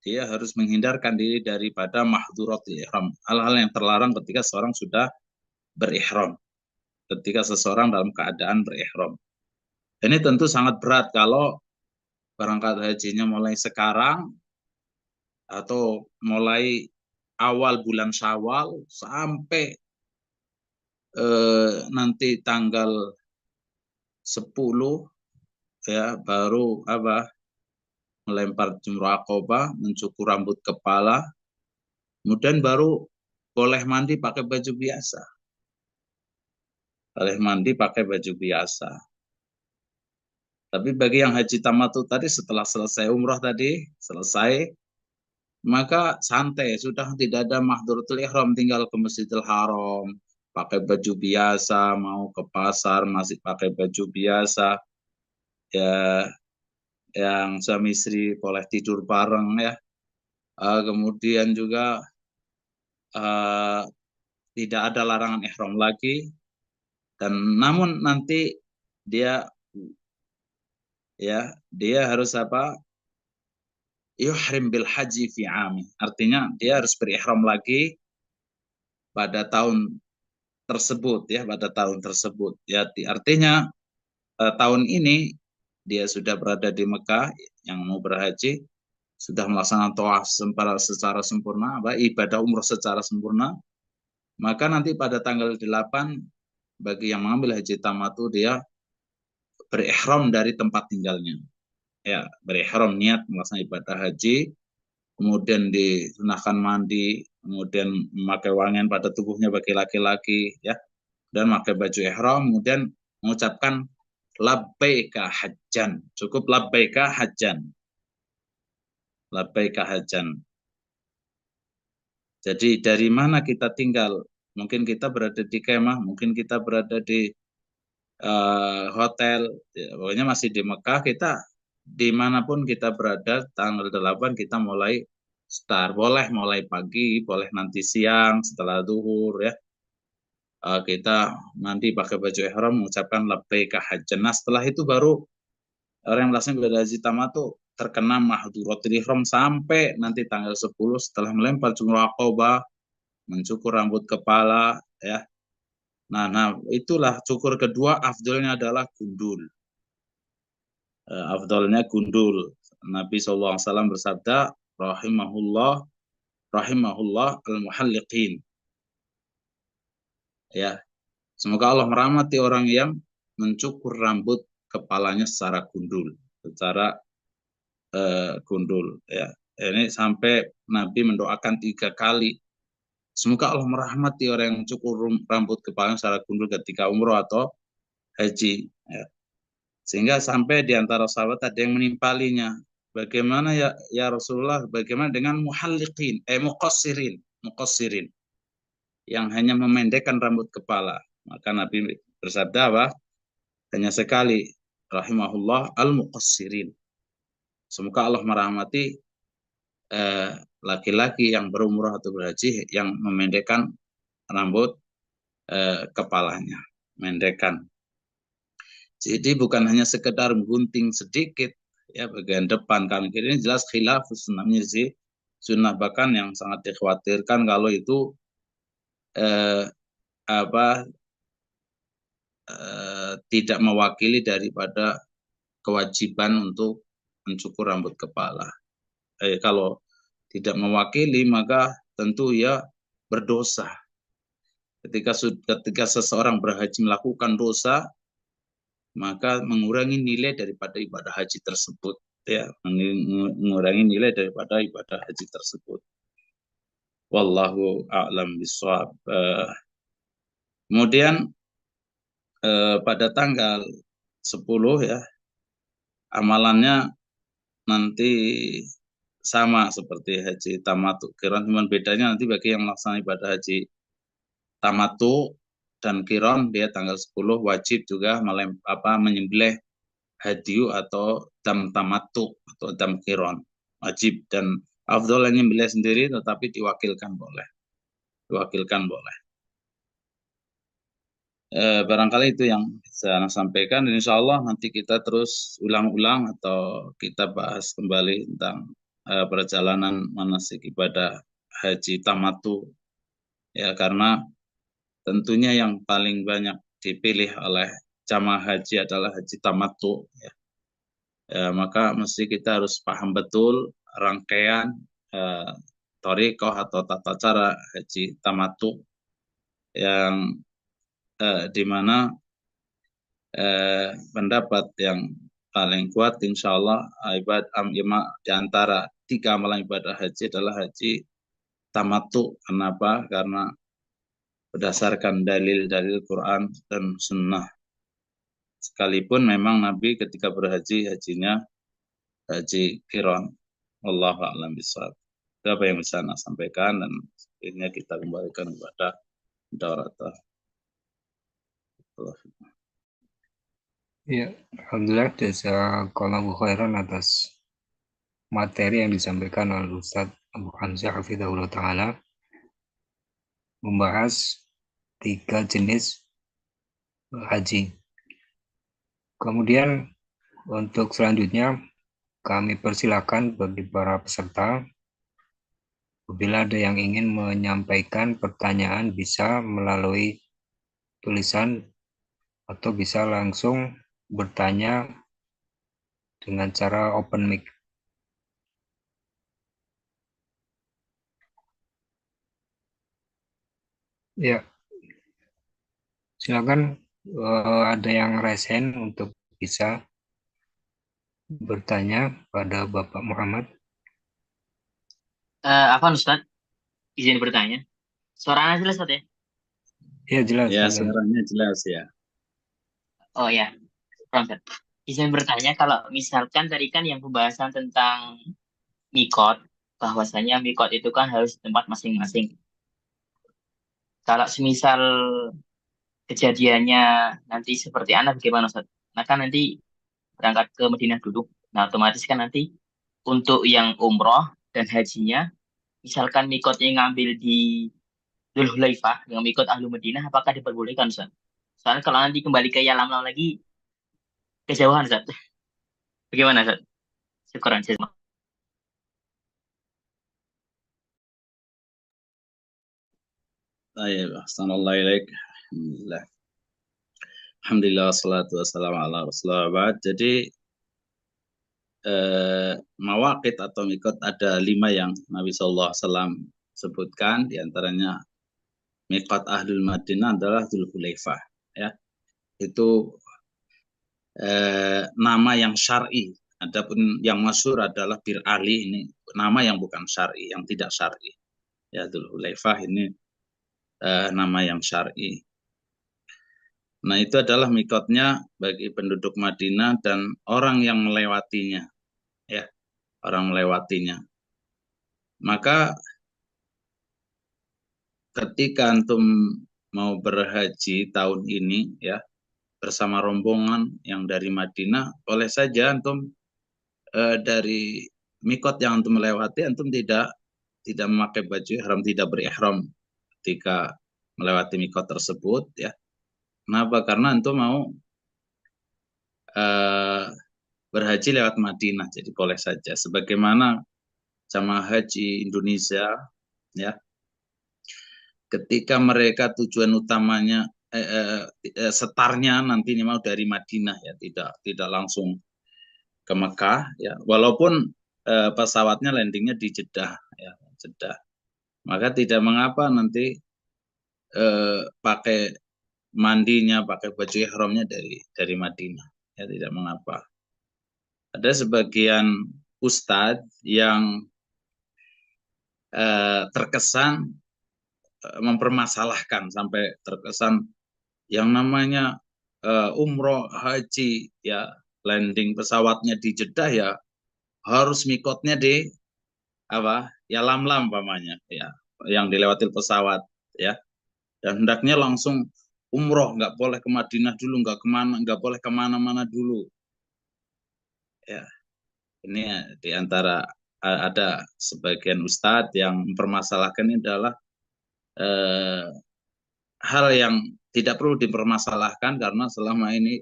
Dia harus menghindarkan diri daripada mahdzuratul ihram, hal-hal yang terlarang ketika seorang sudah berihram, ketika seseorang dalam keadaan berihram. Ini tentu sangat berat kalau berangkat hajinya mulai sekarang atau mulai awal bulan Syawal sampai nanti tanggal 10 ya baru melempar jumrah Aqobah, mencukur rambut kepala, kemudian baru boleh mandi pakai baju biasa. Boleh mandi pakai baju biasa. Tapi bagi yang haji tamattu tadi setelah selesai umroh tadi, selesai, maka santai, sudah tidak ada mahdzuratul ihram, tinggal ke Masjidil Haram, pakai baju biasa, mau ke pasar masih pakai baju biasa, ya yang suami istri boleh tidur bareng ya. Kemudian juga tidak ada larangan ihram lagi, dan namun nanti dia harus yuhrim bil haji fi ami. Artinya dia harus berihram lagi pada tahun tersebut ya, pada tahun tersebut ya, artinya tahun ini dia sudah berada di Mekah yang mau berhaji, sudah melaksanakan tawaf secara sempurna, ibadah umroh secara sempurna, maka nanti pada tanggal 8 bagi yang mengambil haji tamattu dia berihram dari tempat tinggalnya. Ya, berihram niat melaksanakan ibadah haji, kemudian disunahkan mandi, kemudian memakai wangian pada tubuhnya bagi laki-laki ya, dan memakai baju ihram, kemudian mengucapkan labbaika hajjan. Cukup labbaika hajjan. Labbaika hajjan. Jadi dari mana kita tinggal? Mungkin kita berada di kemah, mungkin kita berada di hotel, ya, pokoknya masih di Mekah. Kita dimanapun kita berada, tanggal 8 kita mulai start. Boleh mulai pagi, boleh nanti siang setelah zuhur ya. Kita nanti pakai baju ihram mengucapkan labbaika hajjan. Nah, setelah itu baru orang yang melaksanakan ibadah haji tamattu terkena mahdhuratul ihram sampai nanti tanggal 10 setelah melempar jumrah aqabah, mencukur rambut kepala ya. Nah, itulah cukur kedua afdolnya adalah gundul. Afdolnya gundul. Nabi SAW bersabda, rahimahullah al-muhalliqin. Ya, semoga Allah merahmati orang yang mencukur rambut kepalanya secara gundul, secara gundul. Ya, ini sampai Nabi mendoakan 3 kali. Semoga Allah merahmati orang yang mencukur rambut kepalanya secara gundul ketika umroh atau haji. Ya. Sehingga sampai di antara sahabat ada yang menimpalinya. Bagaimana ya Rasulullah, bagaimana dengan muhalliqin, muqassirin, yang hanya memendekkan rambut kepala. Maka Nabi bersabda apa? Hanya sekali, rahimahullah al-muqassirin. Semoga Allah merahmati laki-laki yang berumrah atau berhaji yang memendekkan rambut kepalanya, memendekkan. Jadi bukan hanya sekedar gunting sedikit ya bagian depan kanan kiri, ini jelas khilaf sunnahnya sih, sunnah bahkan yang sangat dikhawatirkan kalau itu eh, apa tidak mewakili daripada kewajiban untuk mencukur rambut kepala. Kalau tidak mewakili maka tentu ya berdosa. Ketika seseorang berhaji melakukan dosa, maka mengurangi nilai daripada ibadah haji tersebut ya, mengurangi nilai daripada ibadah haji tersebut. Wallahu a'lam bishawab. Kemudian pada tanggal 10 ya, amalannya nanti sama seperti haji tamattu qiron, cuman bedanya nanti bagi yang melaksanakan ibadah haji tamattu dan qiron dia tanggal 10 wajib juga menyembelih hadiyu atau dam tamattu atau dam qiron, wajib. Dan afdol menyembelih sendiri, tetapi diwakilkan boleh, barangkali itu yang saya sampaikan. Insya Allah nanti kita terus ulang-ulang atau kita bahas kembali tentang perjalanan manasik ibadah haji tamattu ya, karena tentunya yang paling banyak dipilih oleh jamaah haji adalah haji tamattu ya. Maka mesti kita harus paham betul rangkaian thariqah atau tata cara haji tamattu yang di mana pendapat yang paling kuat insya Allah di antara 3 amalan ibadah haji adalah haji tamattu. Kenapa? Karena berdasarkan dalil-dalil Quran dan Sunnah. Sekalipun memang Nabi ketika berhaji hajinya haji qiron. Wallahu a'lam bishawab. Apa yang bisa saya sampaikan, dan akhirnya kita kembalikan kepada Daurata. Ya, alhamdulillah jazakallahu khairan atas materi yang disampaikan oleh Ustadz Abu Hamzah Hafidhahullah Ta'ala, membahas 3 jenis haji. Kemudian untuk selanjutnya kami persilakan bagi para peserta, apabila ada yang ingin menyampaikan pertanyaan bisa melalui tulisan atau bisa langsung bertanya dengan cara open mic. Ya, silakan, ada yang resen untuk bisa bertanya pada Bapak Muhammad. Apa Ustaz? Izin bertanya. Suaranya jelas Ustaz ya? Ya, jelas, Ya, jelas. suaranya jelas ya. Oh ya, Ustaz. Izin bertanya kalau misalkan tadi kan yang pembahasan tentang mikot, bahwasanya mikot itu kan harus di tempat masing-masing. Kalau semisal kejadiannya nanti seperti anak bagaimana Ustaz? Nah kan nanti berangkat ke Madinah dulu. Nah otomatis kan nanti untuk yang umroh dan hajinya, misalkan mikotnya ngambil di Dzulhulaifah yang mikot ahlu Madinah, apakah diperbolehkan Ustaz? Soalnya kalau nanti kembali ke Yalamlam lagi, kejauhan Ustaz. Bagaimana Ustaz? Syukuran jazak. Baik, Assalamualaikum warahmatullahi Alhamdulillah. Alhamdulillah, wassalatu wassalamu ala Rasulullah. Jadi mawaqit atau mikot ada 5 yang Nabi SAW sebutkan, diantaranya mikot ahlul Madinah adalah Dzulhulaifah. Ya, itu nama yang syar'i. Adapun yang masyhur adalah Bir Ali, ini nama yang bukan syar'i, yang tidak syar'i. Ya, Dzulhulaifah ini nama yang syar'i. Nah, itu adalah mikotnya bagi penduduk Madinah dan orang yang melewatinya, ya, orang melewatinya. Maka ketika antum mau berhaji tahun ini, ya, bersama rombongan yang dari Madinah, boleh saja antum dari mikot yang antum melewati, antum tidak memakai baju ihram, tidak berihram ketika melewati mikot tersebut, ya. Kenapa? Karena antum mau berhaji lewat Madinah, jadi boleh saja. Sebagaimana jamaah haji Indonesia, ya, ketika mereka tujuan utamanya setarnya nantinya mau dari Madinah, ya, tidak langsung ke Mekah, ya, walaupun pesawatnya landingnya di Jeddah, ya, Jeddah, maka tidak mengapa nanti pakai mandinya, pakai baju ihramnya dari Madinah, ya, tidak mengapa. Ada sebagian ustadz yang terkesan mempermasalahkan, sampai terkesan yang namanya umroh haji, ya, landing pesawatnya di Jeddah, ya harus mikotnya di apa, ya, Lamlam pamannya, ya, yang dilewati pesawat, ya, dan hendaknya langsung umroh, nggak boleh ke Madinah dulu, nggak boleh kemana-mana dulu, ya. Ini di antara ada sebagian ustadz yang mempermasalahkan, ini adalah hal yang tidak perlu dipermasalahkan, karena selama ini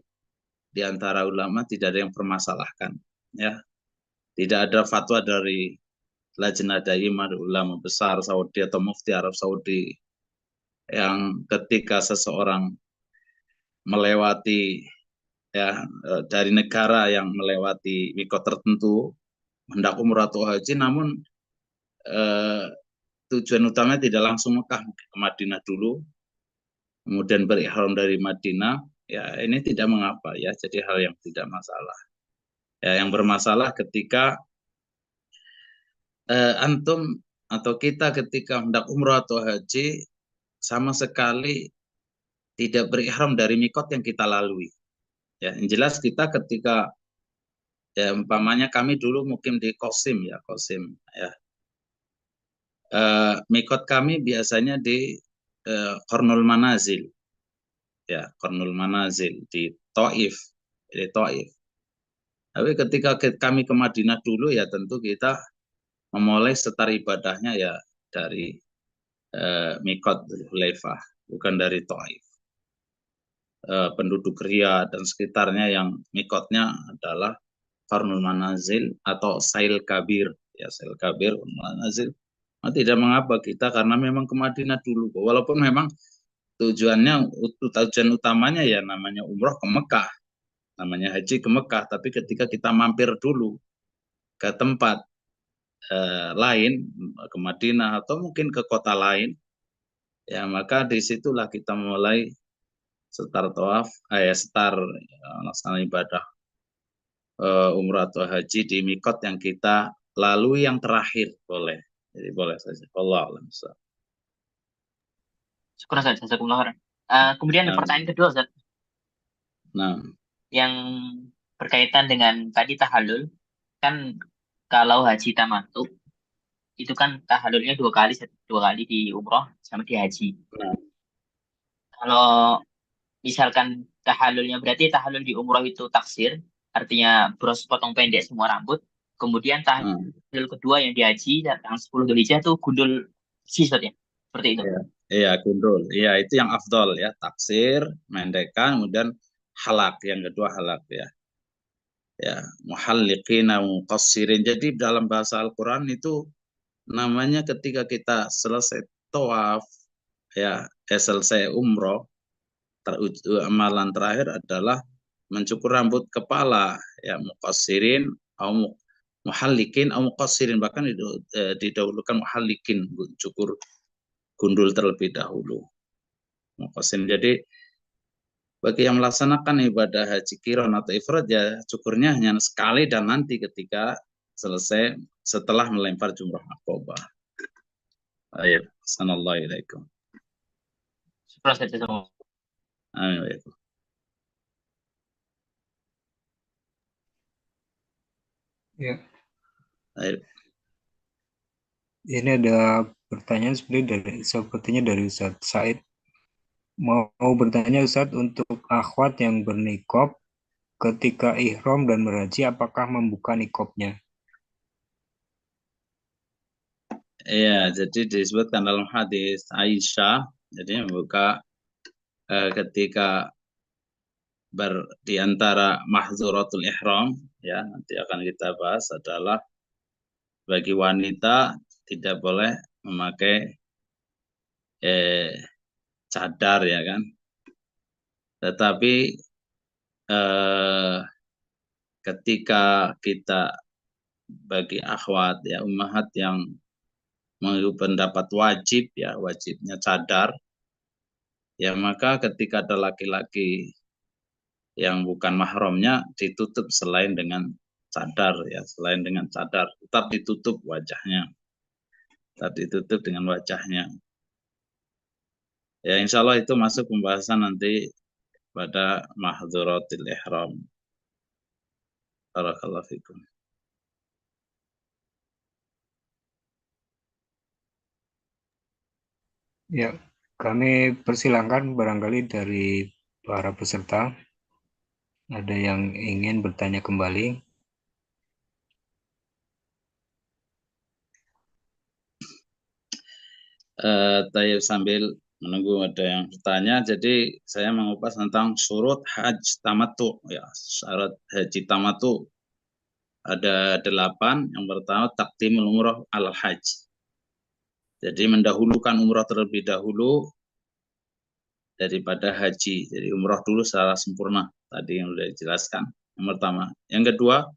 di antara ulama tidak ada yang permasalahkan, ya. Tidak ada fatwa dari Lajnah Daimah, ulama besar Saudi atau Mufti Arab Saudi, yang ketika seseorang melewati, ya, dari negara yang melewati mikot tertentu hendak umrah atau haji, namun eh, tujuan utamanya tidak langsung Mekah, ke Madinah dulu, kemudian berihram dari Madinah, ya, ini tidak mengapa, ya, jadi hal yang tidak masalah. Ya, yang bermasalah ketika antum atau kita ketika hendak umrah atau haji sama sekali tidak berihram dari mikot yang kita lalui. Ya, yang jelas kita ketika, ya, umpamanya kami dulu mungkin di Qasim, ya, Qasim, ya. Mikot kami biasanya di Qarnul Manazil, ya, Qarnul Manazil di Taif, di Taif. Tapi ketika kami ke Madinah dulu, ya tentu kita memulai setar ibadahnya, ya, dari mikot Dzulhulaifah, bukan dari Taif. Penduduk Riyadh dan sekitarnya yang mikotnya adalah Qarnul Manazil atau Sail Kabir, ya, Sail Kabir, Manazil. Nah, tidak mengapa kita, karena memang ke Madinah dulu, walaupun memang tujuannya, tujuan utamanya ya namanya umroh ke Mekah, namanya haji ke Mekah. Tapi ketika kita mampir dulu ke tempat lain, ke Madinah atau mungkin ke kota lain, ya maka disitulah kita mulai start tawaf, start melaksanakan ibadah umrah atau haji di mikot yang kita lalui yang terakhir, boleh. Jadi boleh saja. Allah alam. Syukur Ustaz, jazakumullah khairan. Kemudian pertanyaan kedua Ustaz, Nah, yang berkaitan dengan tadi tahallul, kan kalau haji tamattu itu kan tahallulnya dua kali di umroh sama di haji. nah, Kalau misalkan tahallulnya berarti tahallul di umroh itu taksir, artinya bros potong pendek semua rambut. Kemudian nah. tahallul kedua yang di haji tanggal 10 Dzulhijjah itu gundul sisot ya. Seperti itu. Iya, iya, gundul. Iya, itu yang afdol ya. Taksir, mendekan, kemudian halak. Yang kedua halak ya. Ya, muhalliqina muqassirin. Jadi dalam bahasa Al-Quran itu namanya ketika kita selesai tawaf, ya, selesai umroh, amalan terakhir adalah mencukur rambut kepala, ya, muqassirin, atau muhallikin, atau muqassirin. Bahkan didahulukan muhallikin, cukur gundul terlebih dahulu. Muqassirin. Jadi bagi yang melaksanakan ibadah haji kiron atau ifrad ya cukurnya hanya sekali dan nanti ketika selesai setelah melempar jumrah aqobah. Ayo, assalamualaikum. Syukur Ustaz, jazakumullah. Amin. Ya, Ayo. ini ada pertanyaan sepertinya dari Ustadz Said. Mau bertanya Ustadz, untuk akhwat yang bernikob ketika ihram dan berhaji, apakah membuka nikobnya? Iya, jadi disebutkan dalam hadis Aisyah, jadi membuka ketika di antara mahdzuratul ihram, ya nanti akan kita bahas adalah bagi wanita tidak boleh memakai cadar ya kan. Tetapi ketika kita bagi akhwat ya ummahat yang mengambil pendapat wajib ya, wajibnya cadar, ya maka ketika ada laki-laki yang bukan mahramnya ditutup selain dengan cadar ya, selain dengan cadar tetap ditutup wajahnya, tetap ditutup dengan wajahnya. Ya insya Allah itu masuk pembahasan nanti pada mahdzuratil ihram. Barakallahu fikum. Ya, kami persilahkan barangkali dari para peserta ada yang ingin bertanya kembali. Tayyib, sambil menunggu ada yang bertanya, jadi saya mengupas tentang surut haji tamattu ya, syarat haji tamattu ada 8. Yang pertama taqdimul umrah al haji, jadi mendahulukan umrah terlebih dahulu daripada haji, jadi umrah dulu secara sempurna tadi yang sudah dijelaskan. Yang pertama. Yang kedua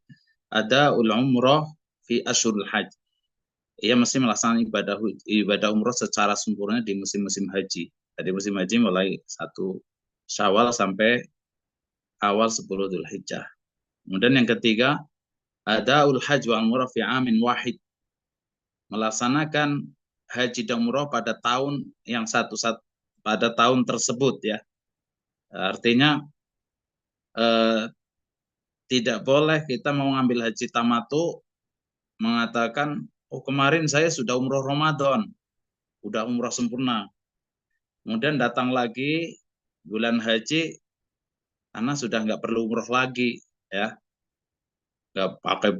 ada umrah fi asyurul haji, ia mesti melaksanakan ibadah umroh secara sempurna di musim-musim haji. Jadi musim haji mulai 1 Syawal sampai awal 10 Dzulhijjah. Kemudian yang ketiga, ada hajj wal umrah fi amin wahid. Melaksanakan haji dan umroh pada tahun yang pada tahun tersebut ya. Artinya tidak boleh kita mau ngambil haji tamattu mengatakan, oh kemarin saya sudah umroh Ramadan, udah umroh sempurna. Kemudian datang lagi bulan haji, karena sudah nggak perlu umroh lagi, ya, nggak pakai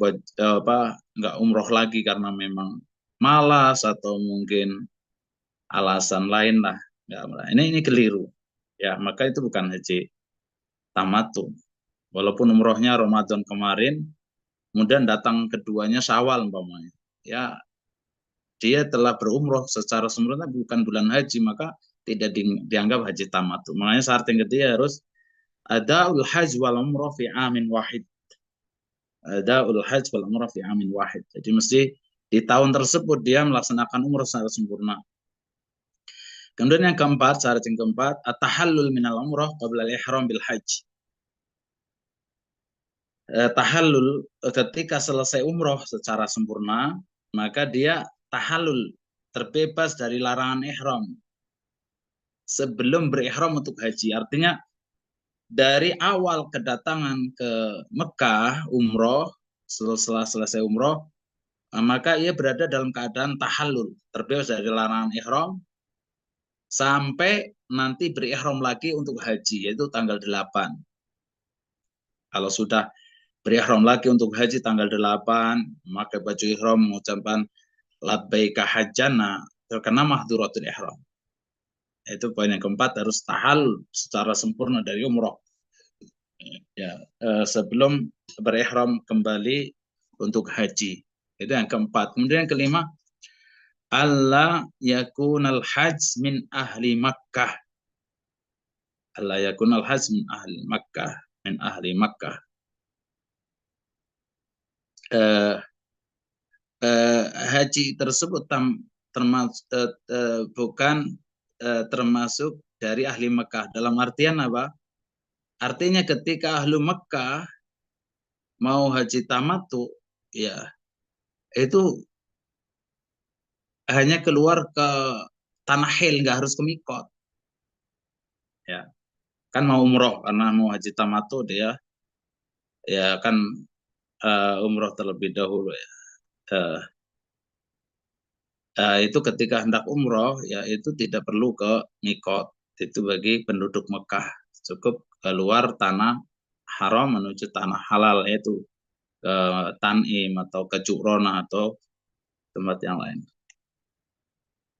nggak umroh lagi karena memang malas atau mungkin alasan lain lah. Ini keliru, ya. Maka itu bukan haji tamattu. Walaupun umrohnya Ramadan kemarin, kemudian datang keduanya Syawal umpamanya, ya dia telah berumroh secara sempurna bukan bulan haji, maka tidak dianggap haji tamattu. Makanya syarat yang ketiga harus adaul hajj wal umrah fi amin wahid. Adaul hajj wal umrah fi amin wahid. Jadi mesti di tahun tersebut dia melaksanakan umrah secara sempurna. Kemudian yang keempat, syarat yang keempat, at-tahallul minal umrah qabla al-ihram bil hajj. Tahallul ketika selesai umroh secara sempurna, maka dia tahallul, terbebas dari larangan ihram sebelum berihram untuk haji. Artinya dari awal kedatangan ke Mekah umroh, setelah selesai umroh, maka ia berada dalam keadaan tahallul, terbebas dari larangan ihram sampai nanti berihram lagi untuk haji, yaitu tanggal 8. Kalau sudah berihram lagi untuk haji tanggal 8, memakai baju ihram, mengucapkan labbaika hajjana, terkena mahdhuratul ihram. Itu poin yang keempat, harus tahallul secara sempurna dari umroh. Ya, sebelum berihram kembali untuk haji. Itu yang keempat. Kemudian yang kelima, alla yakunal hajj min ahli Makkah. Alla yakunal hajj min ahli Makkah, min ahli Makkah. Haji tersebut bukan termasuk dari ahli Mekah. Dalam artian apa? Artinya ketika ahli Mekah mau haji tamattu, ya itu hanya keluar ke tanah hil, nggak harus ke mikot. Ya, kan mau umroh karena mau haji tamattu dia, ya kan umroh terlebih dahulu ya. Itu ketika hendak umroh, ya itu tidak perlu ke mikot. Itu bagi penduduk Mekah, cukup keluar tanah haram menuju tanah halal, yaitu ke Tanim atau ke Ju'rona atau tempat yang lain.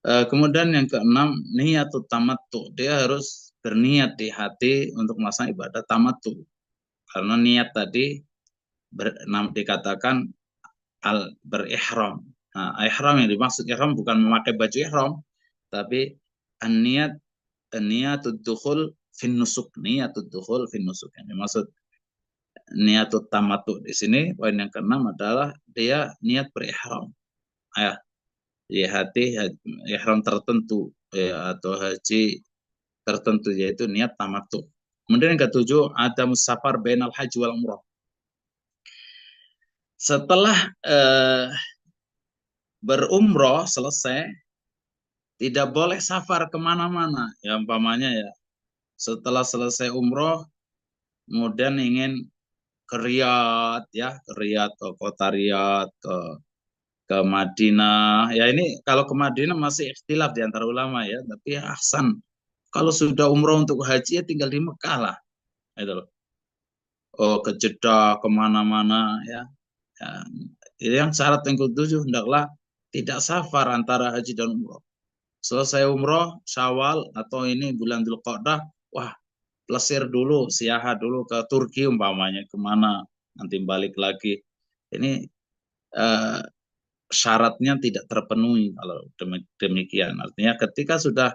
Kemudian yang keenam, niyatut tamattu. Dia harus berniat di hati untuk melaksanakan ibadah tamattu. Karena niat tadi dikatakan berihram. Nah, ihram yang dimaksud ihram bukan memakai baju ihram, tapi niatud dukhul fin nusuk, niatud dukhul fin nusuk. Yang dimaksud niatut tamattu di sini poin yang keenam adalah dia niat berihram. Ya, di hati ihram tertentu ya, atau haji tertentu, yaitu niat tamattu. Kemudian yang ketujuh, ada musafar bainal haji wal umrah. Setelah berumroh selesai, tidak boleh safar kemana-mana. Ya, umpamanya ya, setelah selesai umroh, kemudian ingin ke Riyadh, ya, ke Riyadh, ke kota Riyadh, ke Madinah. Ya ini kalau ke Madinah masih ikhtilaf di antara ulama ya, tapi ya ahsan. Kalau sudah umroh untuk haji ya tinggal di Mekah lah. Itu loh. Oh, ke Jeddah, kemana-mana ya. Ya, yang syarat yang ketujuh, hendaklah tidak safar antara haji dan umroh. Selesai umroh, Syawal atau ini bulan Dzulqa'dah, wah, plesir dulu, siahat dulu ke Turki umpamanya, kemana, nanti balik lagi. Ini syaratnya tidak terpenuhi kalau demikian. Artinya ketika sudah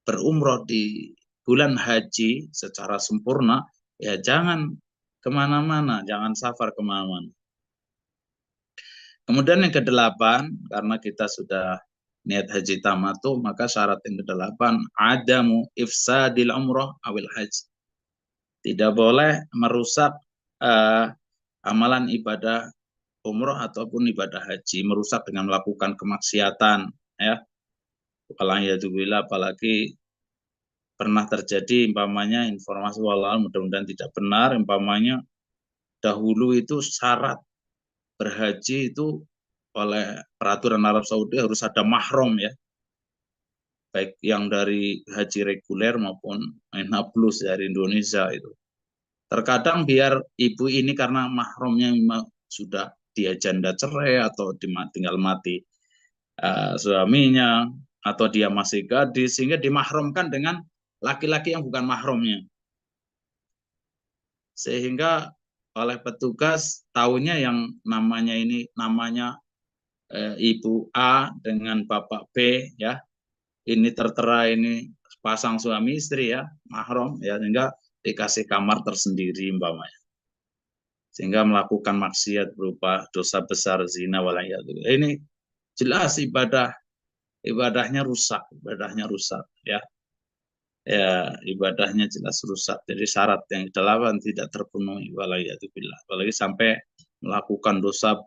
berumroh di bulan haji secara sempurna, ya jangan kemana-mana, jangan safar kemana-mana. Kemudian yang kedelapan, karena kita sudah niat haji tamattu, maka syarat yang kedelapan, adamu ifsadil umroh awil haji. Tidak boleh merusak amalan ibadah umroh ataupun ibadah haji, merusak dengan melakukan kemaksiatan, ya. Apalagi pernah terjadi umpamanya informasi walal, mudah-mudahan tidak benar, umpamanya dahulu itu syarat berhaji itu oleh peraturan Arab Saudi harus ada mahram ya, baik yang dari haji reguler maupun NH Plus dari Indonesia itu. Terkadang biar ibu ini karena mahramnya sudah dia janda cerai atau tinggal mati suaminya, atau dia masih gadis, sehingga dimahramkan dengan laki-laki yang bukan mahramnya. Sehingga oleh petugas tahunya yang namanya Ibu A dengan Bapak B ya, ini tertera ini pasang suami istri ya, mahram ya, sehingga dikasih kamar tersendiri umpamanya. Sehingga melakukan maksiat berupa dosa besar zina walayadzubillah. Ini jelas ibadahnya rusak ya. Ya, ibadahnya jelas rusak. Jadi syarat yang delapan tidak terpenuhi walayadzubillah. Apalagi sampai melakukan dosa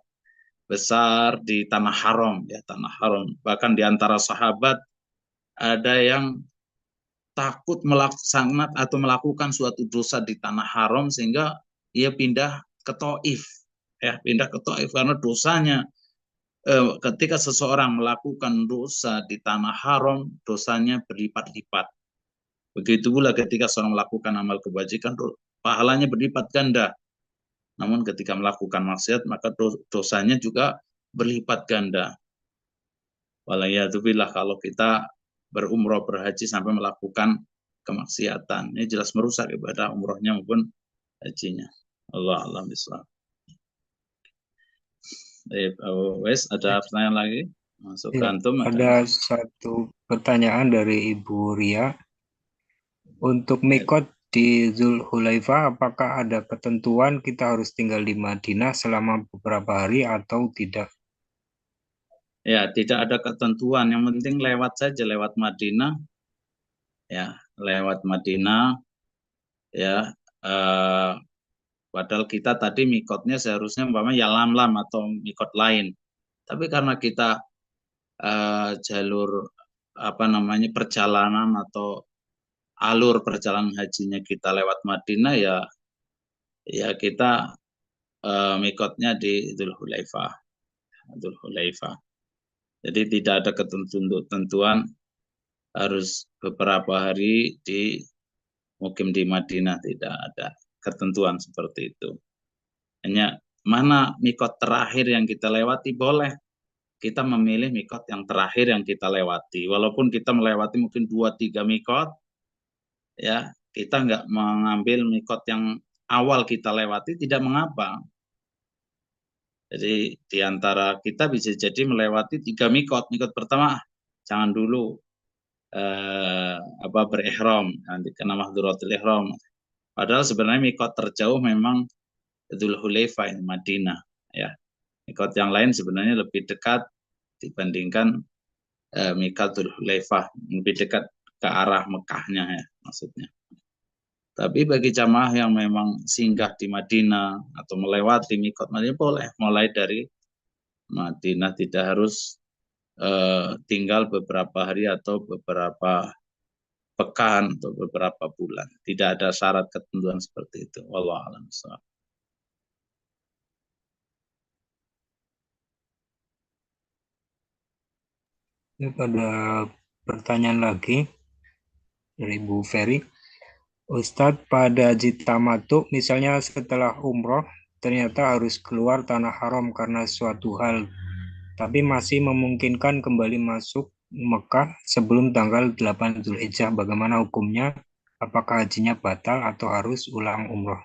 besar di tanah haram ya, tanah haram. Bahkan di antara sahabat ada yang takut melaksanakan atau melakukan suatu dosa di tanah haram sehingga ia pindah ke Taif ya, pindah ke Taif karena dosanya ketika seseorang melakukan dosa di tanah haram dosanya berlipat-lipat. Begitu pula ketika seorang melakukan amal kebajikan pahalanya berlipat ganda. Namun ketika melakukan maksiat maka dosanya juga berlipat ganda. Walayadzubillah, kalau kita berumroh berhaji sampai melakukan kemaksiatan, ini jelas merusak ibadah umrohnya maupun hajinya. Allah alam bisawab. Wes, ada pertanyaan lagi? Masuk Ya, kantum ada satu pertanyaan dari Ibu Ria. Untuk mikot di Zulhulaifa, apakah ada ketentuan kita harus tinggal di Madinah selama beberapa hari atau tidak? Ya, tidak ada ketentuan. Yang penting lewat saja, lewat Madinah. Ya, lewat Madinah. Ya, padahal kita tadi mikotnya seharusnya umpamanya ya lam-lam atau mikot lain. Tapi karena kita jalur apa namanya perjalanan atau alur perjalanan hajinya kita lewat Madinah ya kita mikotnya di Dzulhulaifah. Jadi tidak ada ketentuan harus beberapa hari di mukim di Madinah, tidak ada ketentuan seperti itu. Hanya mana mikot terakhir yang kita lewati boleh kita memilih mikot yang terakhir yang kita lewati. Walaupun kita melewati mungkin 2-3 mikot, ya kita nggak mengambil mikot yang awal kita lewati tidak mengapa. Jadi di antara kita bisa jadi melewati 3 mikot. Mikot pertama jangan dulu berihram, nanti kena mahdhuratul ihram. Padahal sebenarnya mikot terjauh memang Dzulhulaifah ini Madinah ya. Mikot yang lain sebenarnya lebih dekat dibandingkan mikot Dzulhulaifah, lebih dekat ke arah Mekahnya ya maksudnya. Tapi bagi jamaah yang memang singgah di Madinah atau melewati mikot Madinah boleh mulai dari Madinah, tidak harus tinggal beberapa hari atau beberapa pekan atau beberapa bulan. Tidak ada syarat ketentuan seperti itu. Wallahu a'lam bishawab. Ini pada pertanyaan lagi dari Bu Ferry. Ustadz, pada haji tamattu, misalnya setelah umroh, ternyata harus keluar tanah haram karena suatu hal, tapi masih memungkinkan kembali masuk Mekah sebelum tanggal 8 Zulhijjah. Bagaimana hukumnya? Apakah hajinya batal atau harus ulang umroh?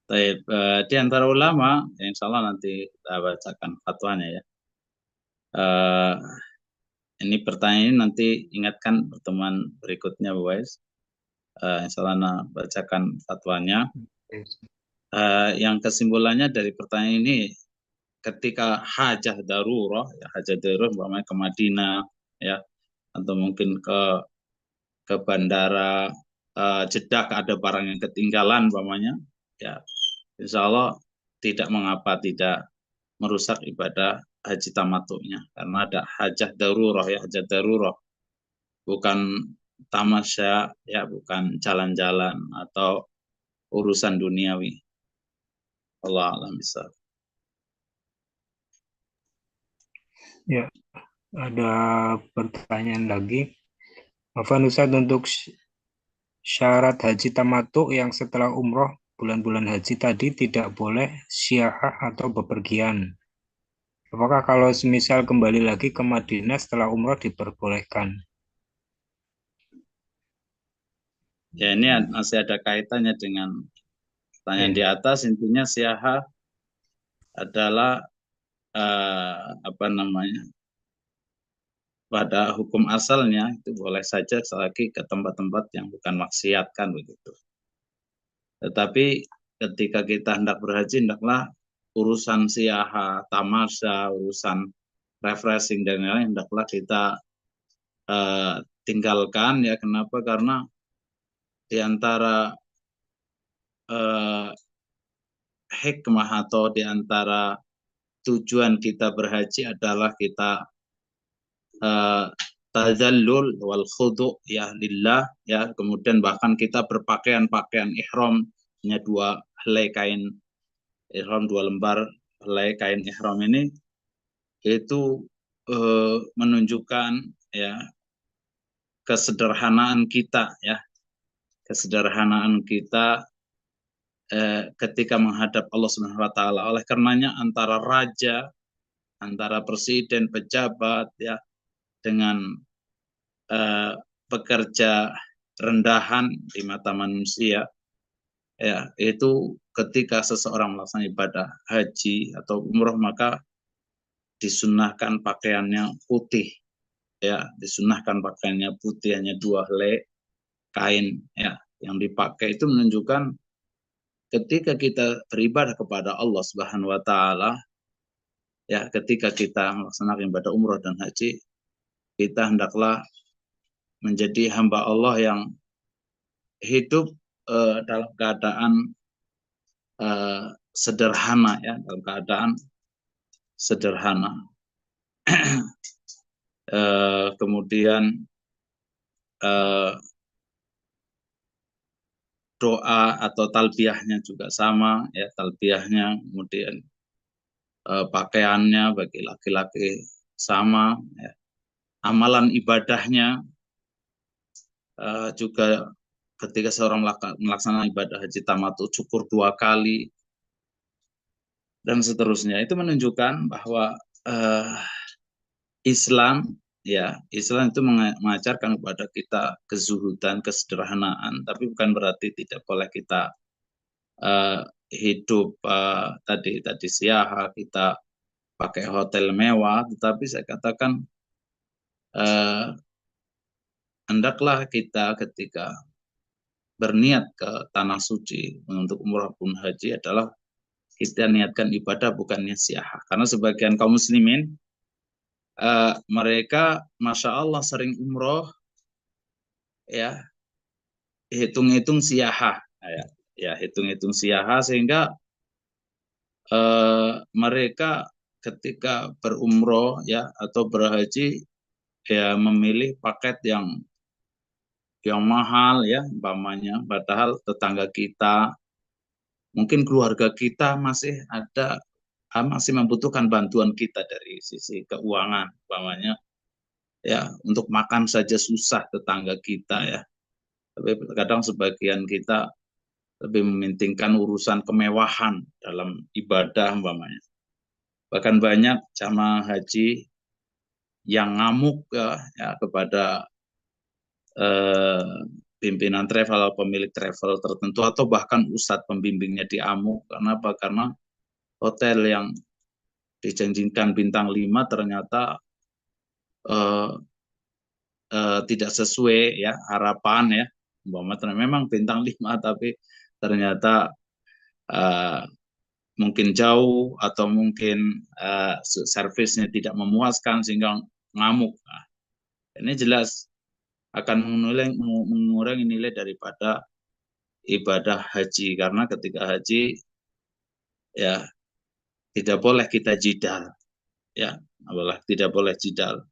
Baik, di antara ulama, insya Allah nanti kita bacakan fatwanya ya. Ini pertanyaan ini nanti ingatkan pertemuan berikutnya, Bu Wais. Insya Allah bacakan fatwanya. Yang kesimpulannya dari pertanyaan ini, ketika hajah darurah, ya hajah darurah, umpamanya ke Madinah, ya, atau mungkin ke bandara Jeddah, ada barang yang ketinggalan, umpamanya, ya, insya Allah tidak mengapa, tidak merusak ibadah haji tamattunya, karena ada hajah darurah, ya, hajah darurah, bukan tamasya, ya, bukan jalan-jalan atau urusan duniawi. Allah alam bisa. Ya, ada pertanyaan lagi. Afwan Ustadz, untuk syarat haji tamattu yang setelah umroh bulan-bulan haji tadi tidak boleh syiah atau bepergian. Apakah kalau semisal kembali lagi ke Madinah setelah umroh diperbolehkan? Ya, ini masih ada kaitannya dengan pertanyaan di atas. Intinya siaha adalah apa namanya pada hukum asalnya itu boleh saja selagi ke tempat-tempat yang bukan maksiat kan begitu. Tetapi ketika kita hendak berhaji, hendaklah urusan siaha, tamasya, urusan refreshing dan lain-lain hendaklah kita tinggalkan ya. Kenapa? Karena di antara hikmah atau di antara tujuan kita berhaji adalah kita tazallul wal khudu ya lillah ya, kemudian bahkan kita berpakaian ihramnya dua helai kain ihram, dua lembar helai kain ihram ini itu menunjukkan ya kesederhanaan kita ya, kesederhanaan kita ketika menghadap Allah Subhanahu wa taala. Oleh karenanya antara raja, antara presiden, pejabat ya dengan pekerja rendahan di mata manusia ya, itu ketika seseorang melaksanakan ibadah haji atau umroh maka disunahkan pakaiannya putih ya, disunahkan pakaiannya putih, hanya dua helai kain ya yang dipakai. Itu menunjukkan ketika kita beribadah kepada Allah Subhanahu wa taala ya, ketika kita melaksanakan ibadah umroh dan haji, kita hendaklah menjadi hamba Allah yang hidup dalam keadaan sederhana ya, dalam keadaan sederhana. Kemudian doa atau talbiyahnya juga sama ya, talbiyahnya, kemudian pakaiannya bagi laki-laki sama ya. Amalan ibadahnya juga ketika seorang melaksanakan ibadah haji tamattu cukur 2 kali dan seterusnya. Itu menunjukkan bahwa Islam ya, Islam itu mengajarkan kepada kita kezuhudan, kesederhanaan, tapi bukan berarti tidak boleh kita hidup tadi siaha, kita pakai hotel mewah, tetapi saya katakan hendaklah kita ketika berniat ke tanah suci untuk umrah pun haji adalah kita niatkan ibadah bukannya siaha. Karena sebagian kaum muslimin mereka masya Allah sering umroh ya, hitung-hitung siaha ya, hitung-hitung siaha sehingga mereka ketika berumroh ya atau berhaji ya memilih paket yang mahal ya umpamanya, padahal tetangga kita, mungkin keluarga kita masih ada, masih membutuhkan bantuan kita dari sisi keuangan umpamanya ya, untuk makan saja susah tetangga kita ya. Tapi kadang sebagian kita lebih mementingkan urusan kemewahan dalam ibadah umpamanya. Bahkan banyak jamaah haji yang ngamuk ya kepada pimpinan travel atau pemilik travel tertentu, atau bahkan ustadz pembimbingnya diamuk. Karena apa? Karena hotel yang dijanjikan bintang 5 ternyata tidak sesuai ya harapan ya. Memang bintang 5 tapi ternyata mungkin jauh atau mungkin servisnya tidak memuaskan sehingga ngamuk. Nah, ini jelas akan mengurangi nilai daripada ibadah haji, karena ketika haji ya tidak boleh kita jidal ya, tidak boleh jidal,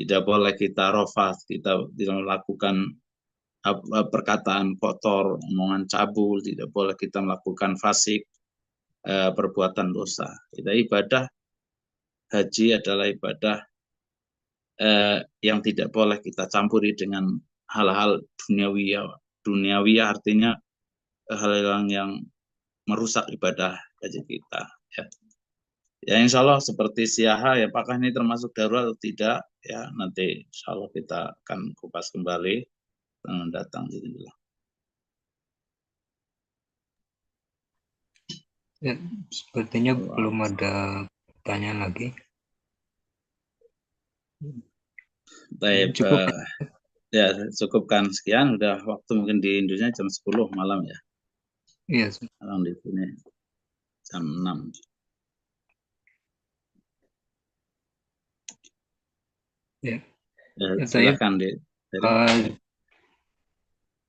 tidak boleh kita rofas, kita tidak melakukan perkataan kotor, omongan cabul, tidak boleh kita melakukan fasik, perbuatan dosa. Kita ibadah haji adalah ibadah yang tidak boleh kita campuri dengan hal-hal duniawi artinya hal-hal yang merusak ibadah haji kita ya. Ya insya Allah seperti siaha ya, apakah ini termasuk darurat atau tidak ya, nanti insya Allah kita akan kupas kembali dengan datang. Ya, sepertinya belum ada pertanyaan lagi. Baik, Cukup. ya cukupkan sekian. Udah waktu mungkin di Indonesia jam 10 malam ya. Iya, Sekarang di sini jam 6. ya. Ya, Saya silakan dari.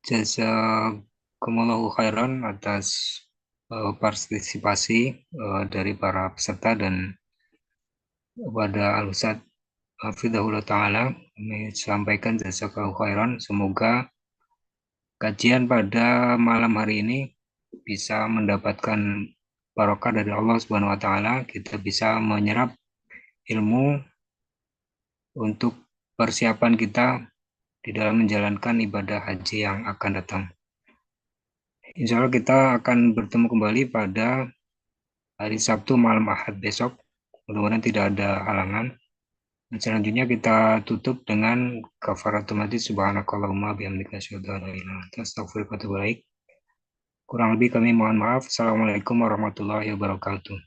jazakumullahu khairan atas partisipasi dari para peserta dan kepada Al-Ustadz Hafidhahullah Ta'ala. Kami sampaikan jazakallahu khairan. Semoga kajian pada malam hari ini bisa mendapatkan barokah dari Allah Subhanahu wa Ta'ala. Kita bisa menyerap ilmu untuk persiapan kita di dalam menjalankan ibadah haji yang akan datang. Insya Allah kita akan bertemu kembali pada hari Sabtu malam Ahad besok. Mudah-mudahan tidak ada halangan. Dan selanjutnya kita tutup dengan kafaratul majlis subhanakallahumma bihamdika asyhadu an la ilaha illa anta astaghfiruka wa atubu ilaik. Kurang lebih kami mohon maaf. Assalamualaikum warahmatullahi wabarakatuh.